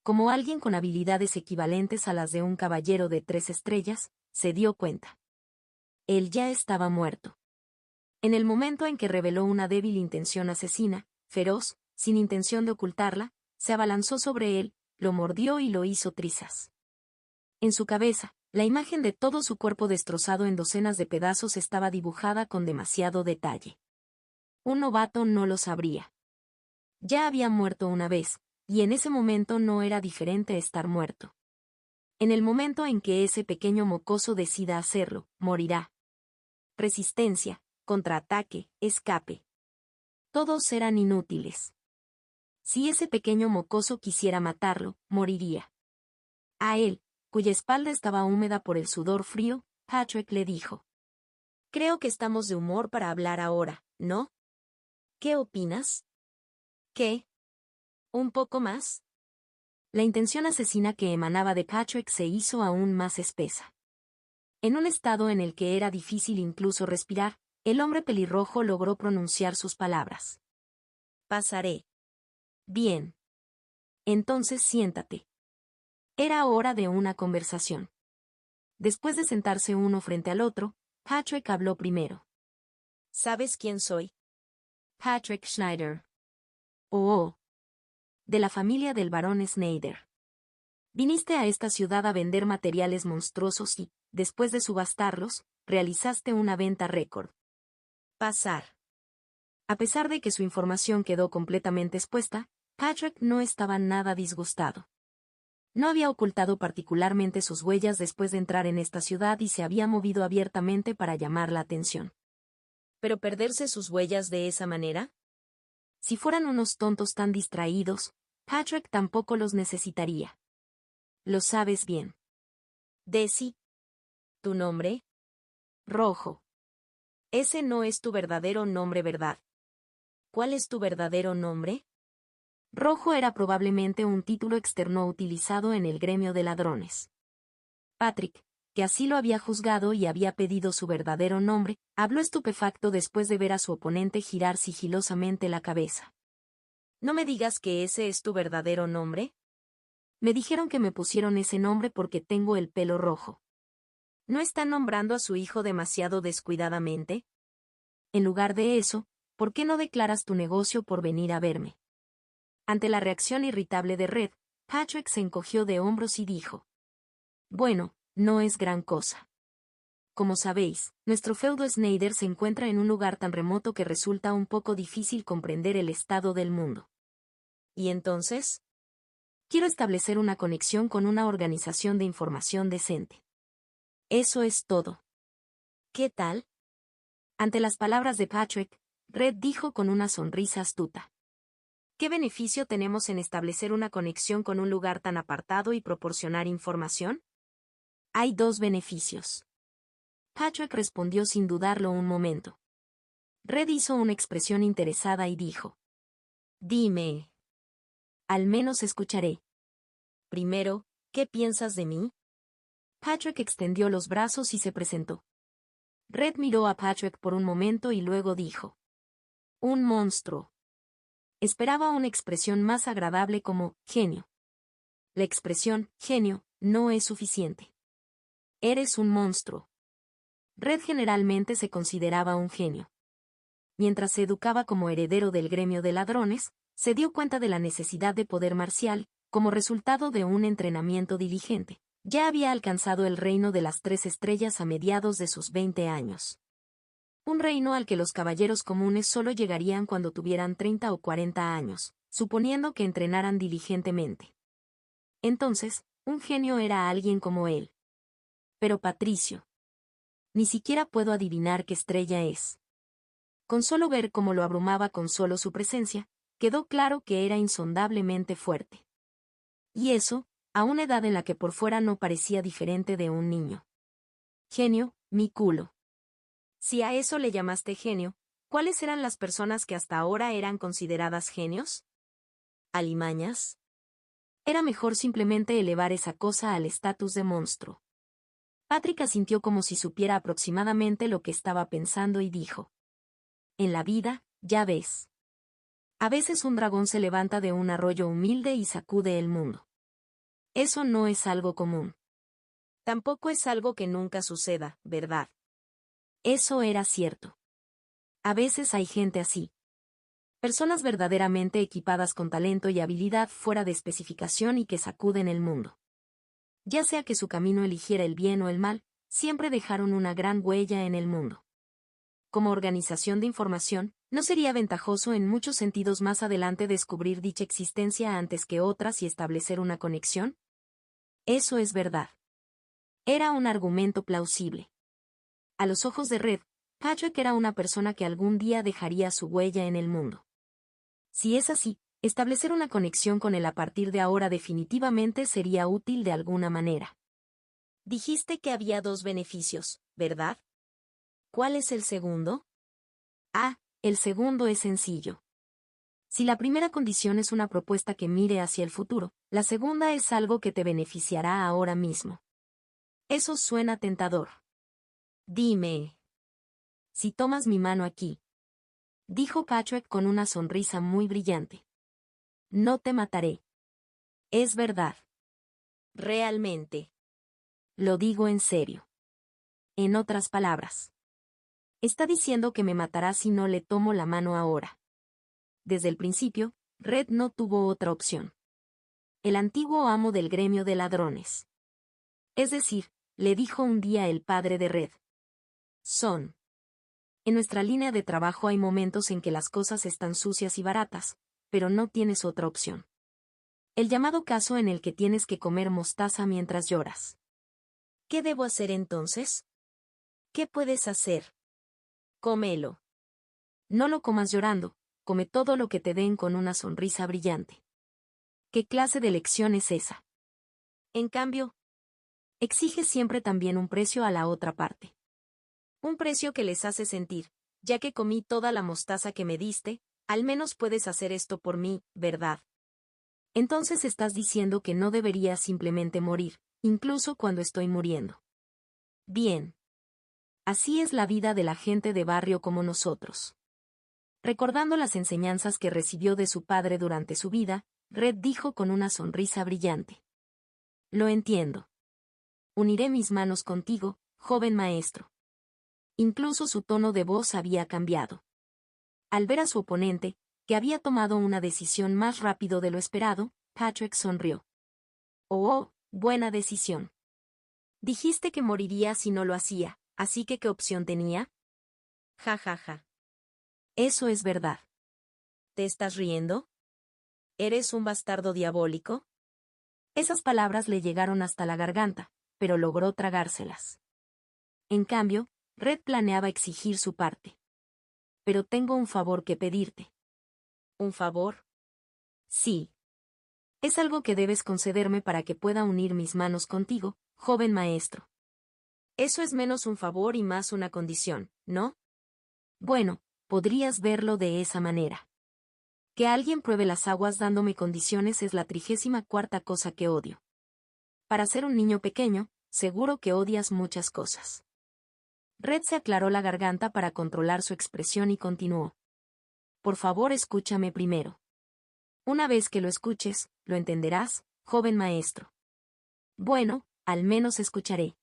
Como alguien con habilidades equivalentes a las de un caballero de 3 estrellas, se dio cuenta. Él ya estaba muerto. En el momento en que reveló una débil intención asesina, feroz, sin intención de ocultarla, se abalanzó sobre él, lo mordió y lo hizo trizas. En su cabeza, la imagen de todo su cuerpo destrozado en docenas de pedazos estaba dibujada con demasiado detalle. Un novato no lo sabría. Ya había muerto una vez, y en ese momento no era diferente estar muerto. En el momento en que ese pequeño mocoso decida hacerlo, morirá. Resistencia, contraataque, escape. Todos eran inútiles. Si ese pequeño mocoso quisiera matarlo, moriría. A él, cuya espalda estaba húmeda por el sudor frío, Patrick le dijo: «Creo que estamos de humor para hablar ahora, ¿no? ¿Qué opinas?» «¿Qué? ¿Un poco más?» La intención asesina que emanaba de Patrick se hizo aún más espesa. En un estado en el que era difícil incluso respirar, el hombre pelirrojo logró pronunciar sus palabras. «Pasaré». «Bien. Entonces siéntate». Era hora de una conversación. Después de sentarse uno frente al otro, Patrick habló primero. «¿Sabes quién soy?» «Patrick Schneider». «Oh. De la familia del barón Schneider. Viniste a esta ciudad a vender materiales monstruosos y, después de subastarlos, realizaste una venta récord». «Pasar». A pesar de que su información quedó completamente expuesta, Patrick no estaba nada disgustado. No había ocultado particularmente sus huellas después de entrar en esta ciudad y se había movido abiertamente para llamar la atención. ¿Pero perderse sus huellas de esa manera? Si fueran unos tontos tan distraídos, Patrick tampoco los necesitaría. Lo sabes bien. Desi. ¿Tu nombre? Rojo. Ese no es tu verdadero nombre, ¿verdad? ¿Cuál es tu verdadero nombre? Rojo era probablemente un título externo utilizado en el gremio de ladrones. Patrick, que así lo había juzgado y había pedido su verdadero nombre, habló estupefacto después de ver a su oponente girar sigilosamente la cabeza. «¿No me digas que ese es tu verdadero nombre?» «Me dijeron que me pusieron ese nombre porque tengo el pelo rojo». ¿No está nombrando a su hijo demasiado descuidadamente? En lugar de eso, ¿por qué no declaras tu negocio por venir a verme? Ante la reacción irritable de Red, Patrick se encogió de hombros y dijo: «Bueno, no es gran cosa. Como sabéis, nuestro feudo Schneider se encuentra en un lugar tan remoto que resulta un poco difícil comprender el estado del mundo». ¿Y entonces? «Quiero establecer una conexión con una organización de información decente. Eso es todo». «¿Qué tal?» Ante las palabras de Patrick, Red dijo con una sonrisa astuta: «¿Qué beneficio tenemos en establecer una conexión con un lugar tan apartado y proporcionar información?» «Hay 2 beneficios». Patrick respondió sin dudarlo un momento. Red hizo una expresión interesada y dijo: «Dime». «Al menos escucharé». «Primero, ¿qué piensas de mí?» Patrick extendió los brazos y se presentó. Red miró a Patrick por un momento y luego dijo: «Un monstruo». Esperaba una expresión más agradable como genio. La expresión genio no es suficiente. Eres un monstruo. Red generalmente se consideraba un genio. Mientras se educaba como heredero del gremio de ladrones, se dio cuenta de la necesidad de poder marcial, como resultado de un entrenamiento diligente. Ya había alcanzado el reino de las 3 estrellas a mediados de sus 20 años. Un reino al que los caballeros comunes solo llegarían cuando tuvieran 30 o 40 años, suponiendo que entrenaran diligentemente. Entonces, un genio era alguien como él. Pero Patricio. Ni siquiera puedo adivinar qué estrella es. Con solo ver cómo lo abrumaba con solo su presencia, quedó claro que era insondablemente fuerte. Y eso, a una edad en la que por fuera no parecía diferente de un niño. Genio, mi culo. Si a eso le llamaste genio, ¿cuáles eran las personas que hasta ahora eran consideradas genios? ¿Alimañas? Era mejor simplemente elevar esa cosa al estatus de monstruo. Patrick asintió como si supiera aproximadamente lo que estaba pensando y dijo: «En la vida, Ya ves. A veces un dragón se levanta de un arroyo humilde y sacude el mundo. Eso no es algo común. Tampoco es algo que nunca suceda, ¿verdad? Eso era cierto. A veces hay gente así. Personas verdaderamente equipadas con talento y habilidad fuera de especificación y que sacuden el mundo. Ya sea que su camino eligiera el bien o el mal, siempre dejaron una gran huella en el mundo. Como organización de información, ¿no sería ventajoso en muchos sentidos más adelante descubrir dicha existencia antes que otras y establecer una conexión? Eso es verdad. Era un argumento plausible. A los ojos de Red, Patrick era una persona que algún día dejaría su huella en el mundo. Si es así, establecer una conexión con él a partir de ahora definitivamente sería útil de alguna manera. Dijiste que había 2 beneficios, ¿verdad? ¿Cuál es el segundo? El segundo es sencillo. Si la primera condición es una propuesta que mire hacia el futuro, la segunda es algo que te beneficiará ahora mismo. Eso suena tentador. Dime. Si tomas mi mano aquí, dijo Patrick con una sonrisa muy brillante. No te mataré. Es verdad. Realmente. Lo digo en serio. En otras palabras. Está diciendo que me matará si no le tomo la mano ahora. Desde el principio, Red no tuvo otra opción. El antiguo amo del gremio de ladrones. Es decir, le dijo un día el padre de Red. Son. En nuestra línea de trabajo hay momentos en que las cosas están sucias y baratas, pero no tienes otra opción. El llamado caso en el que tienes que comer mostaza mientras lloras. ¿Qué debo hacer entonces? ¿Qué puedes hacer? Cómelo. No lo comas llorando, come todo lo que te den con una sonrisa brillante. ¿Qué clase de lección es esa? En cambio, exige siempre también un precio a la otra parte. Un precio que les hace sentir, ya que comí toda la mostaza que me diste, al menos puedes hacer esto por mí, ¿verdad? Entonces estás diciendo que no debería simplemente morir, incluso cuando estoy muriendo. Bien. Así es la vida de la gente de barrio como nosotros. Recordando las enseñanzas que recibió de su padre durante su vida, Red dijo con una sonrisa brillante. Lo entiendo. Uniré mis manos contigo, joven maestro. Incluso su tono de voz había cambiado. Al ver a su oponente, que había tomado una decisión más rápido de lo esperado, Patrick sonrió. Oh, buena decisión. Dijiste que moriría si no lo hacía, así que ¿qué opción tenía? Ja ja ja. Eso es verdad. ¿Te estás riendo? ¿Eres un bastardo diabólico? Esas palabras le llegaron hasta la garganta, pero logró tragárselas. En cambio, Red planeaba exigir su parte. Pero tengo un favor que pedirte. ¿Un favor? Sí. Es algo que debes concederme para que pueda unir mis manos contigo, joven maestro. Eso es menos un favor y más una condición, ¿no? Bueno, podrías verlo de esa manera. Que alguien pruebe las aguas dándome condiciones es la 34ª cosa que odio. Para ser un niño pequeño, seguro que odias muchas cosas. Red se aclaró la garganta para controlar su expresión y continuó. Por favor, escúchame primero. Una vez que lo escuches, lo entenderás, joven maestro. Bueno, al menos escucharé.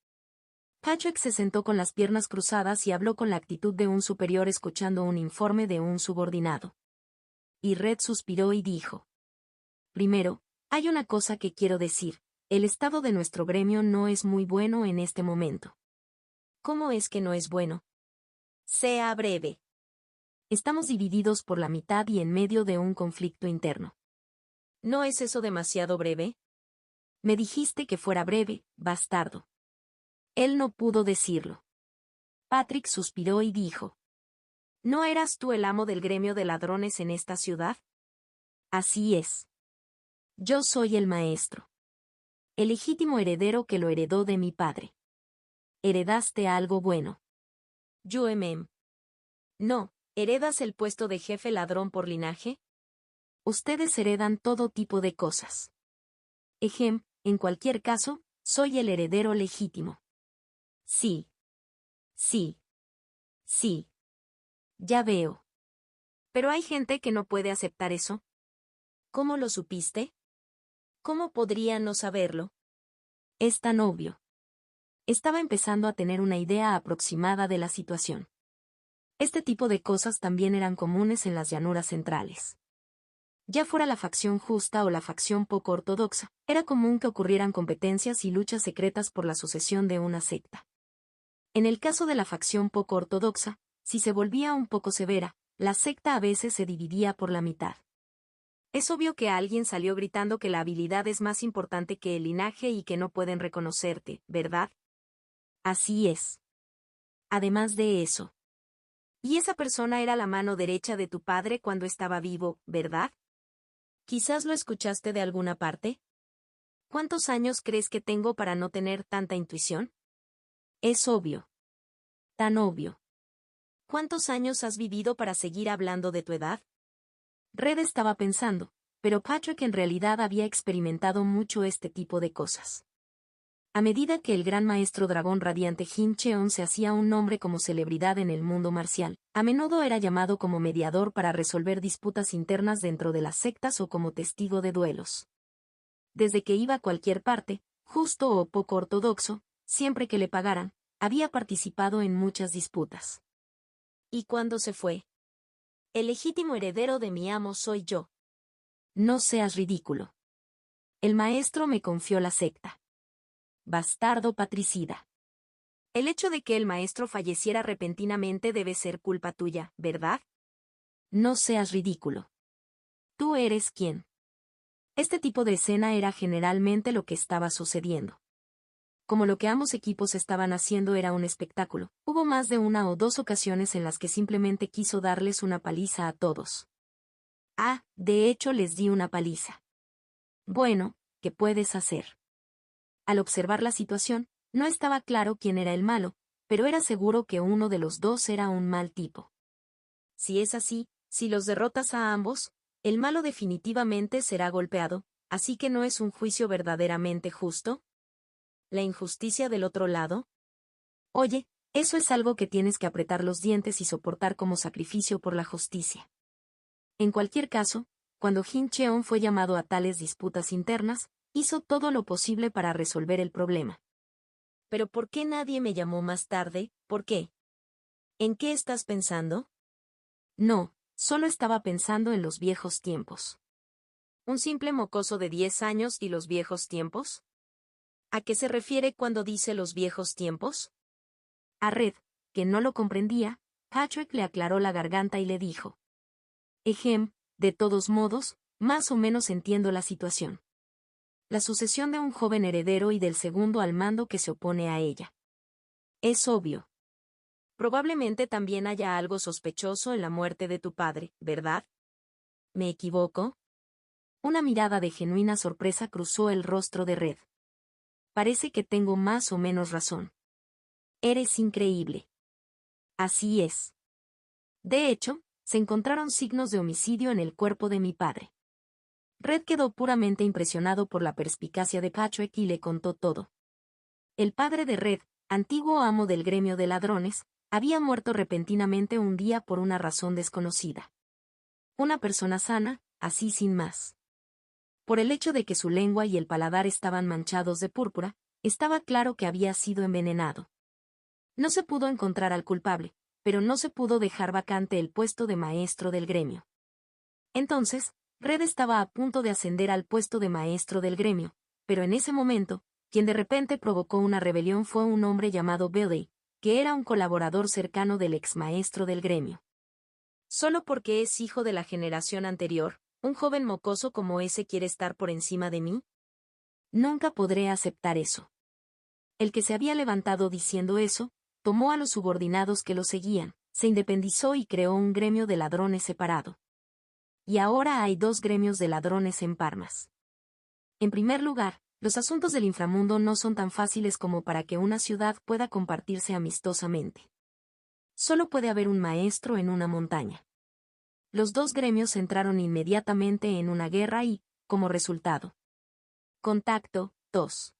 Patrick se sentó con las piernas cruzadas y habló con la actitud de un superior escuchando un informe de un subordinado. Y Red suspiró y dijo. Primero, hay una cosa que quiero decir, el estado de nuestro gremio no es muy bueno en este momento. ¿Cómo es que no es bueno? Sea breve. Estamos divididos por la mitad y en medio de un conflicto interno. ¿No es eso demasiado breve? Me dijiste que fuera breve, bastardo. Él no pudo decirlo. Patrick suspiró y dijo. ¿No eras tú el amo del gremio de ladrones en esta ciudad? Así es. Yo soy el maestro. El legítimo heredero que lo heredó de mi padre. Heredaste algo bueno. No, ¿heredas el puesto de jefe ladrón por linaje? Ustedes heredan todo tipo de cosas. En cualquier caso, soy el heredero legítimo. Sí. Sí. Sí. Ya veo. Pero hay gente que no puede aceptar eso. ¿Cómo lo supiste? ¿Cómo podría no saberlo? Es tan obvio. Estaba empezando a tener una idea aproximada de la situación. Este tipo de cosas también eran comunes en las llanuras centrales. Ya fuera la facción justa o la facción poco ortodoxa, era común que ocurrieran competencias y luchas secretas por la sucesión de una secta. En el caso de la facción poco ortodoxa, si se volvía un poco severa, la secta a veces se dividía por la mitad. Es obvio que alguien salió gritando que la habilidad es más importante que el linaje y que no pueden reconocerte, ¿verdad? Así es. Además de eso. Y esa persona era la mano derecha de tu padre cuando estaba vivo, ¿verdad? Quizás lo escuchaste de alguna parte. ¿Cuántos años crees que tengo para no tener tanta intuición? Es obvio. Tan obvio. ¿Cuántos años has vivido para seguir hablando de tu edad? Red estaba pensando, pero Patrick en realidad había experimentado mucho este tipo de cosas. A medida que el gran maestro dragón radiante Jin Cheon se hacía un nombre como celebridad en el mundo marcial, a menudo era llamado como mediador para resolver disputas internas dentro de las sectas o como testigo de duelos. Desde que iba a cualquier parte, justo o poco ortodoxo, siempre que le pagaran, había participado en muchas disputas. ¿Y cuándo se fue? El legítimo heredero de mi amo soy yo. No seas ridículo. El maestro me confió la secta. Bastardo patricida. El hecho de que el maestro falleciera repentinamente debe ser culpa tuya, ¿verdad? No seas ridículo. ¿Tú eres quién? Este tipo de escena era generalmente lo que estaba sucediendo. Como lo que ambos equipos estaban haciendo era un espectáculo, hubo más de una o dos ocasiones en las que simplemente quiso darles una paliza a todos. Ah, de hecho les di una paliza. Bueno, ¿qué puedes hacer? Al observar la situación, no estaba claro quién era el malo, pero era seguro que uno de los dos era un mal tipo. Si es así, si los derrotas a ambos, el malo definitivamente será golpeado, así que no es un juicio verdaderamente justo. ¿La injusticia del otro lado? Oye, eso es algo que tienes que apretar los dientes y soportar como sacrificio por la justicia. En cualquier caso, cuando Jin Cheon fue llamado a tales disputas internas, hizo todo lo posible para resolver el problema. ¿Pero por qué nadie me llamó más tarde? ¿Por qué? ¿En qué estás pensando? No, solo estaba pensando en los viejos tiempos. ¿Un simple mocoso de 10 años y los viejos tiempos? ¿A qué se refiere cuando dice los viejos tiempos? A Red, que no lo comprendía, Patrick le aclaró la garganta y le dijo. De todos modos, más o menos entiendo la situación. La sucesión de un joven heredero y del segundo al mando que se opone a ella. Es obvio. Probablemente también haya algo sospechoso en la muerte de tu padre, ¿verdad? ¿Me equivoco? Una mirada de genuina sorpresa cruzó el rostro de Red. Parece que tengo más o menos razón. Eres increíble. Así es. De hecho, se encontraron signos de homicidio en el cuerpo de mi padre. Red quedó puramente impresionado por la perspicacia de Patrick y le contó todo. El padre de Red, antiguo amo del gremio de ladrones, había muerto repentinamente un día por una razón desconocida. Una persona sana, así sin más. Por el hecho de que su lengua y el paladar estaban manchados de púrpura, estaba claro que había sido envenenado. No se pudo encontrar al culpable, pero no se pudo dejar vacante el puesto de maestro del gremio. Entonces, Red estaba a punto de ascender al puesto de maestro del gremio, pero en ese momento, quien de repente provocó una rebelión fue un hombre llamado Billy, que era un colaborador cercano del ex maestro del gremio. Solo porque es hijo de la generación anterior, ¿un joven mocoso como ese quiere estar por encima de mí? Nunca podré aceptar eso. El que se había levantado diciendo eso, tomó a los subordinados que lo seguían, se independizó y creó un gremio de ladrones separado. Y ahora hay dos gremios de ladrones en Parmas. En primer lugar, los asuntos del inframundo no son tan fáciles como para que una ciudad pueda compartirse amistosamente. Solo puede haber un maestro en una montaña. Los dos gremios entraron inmediatamente en una guerra y, como resultado, Contacto 2.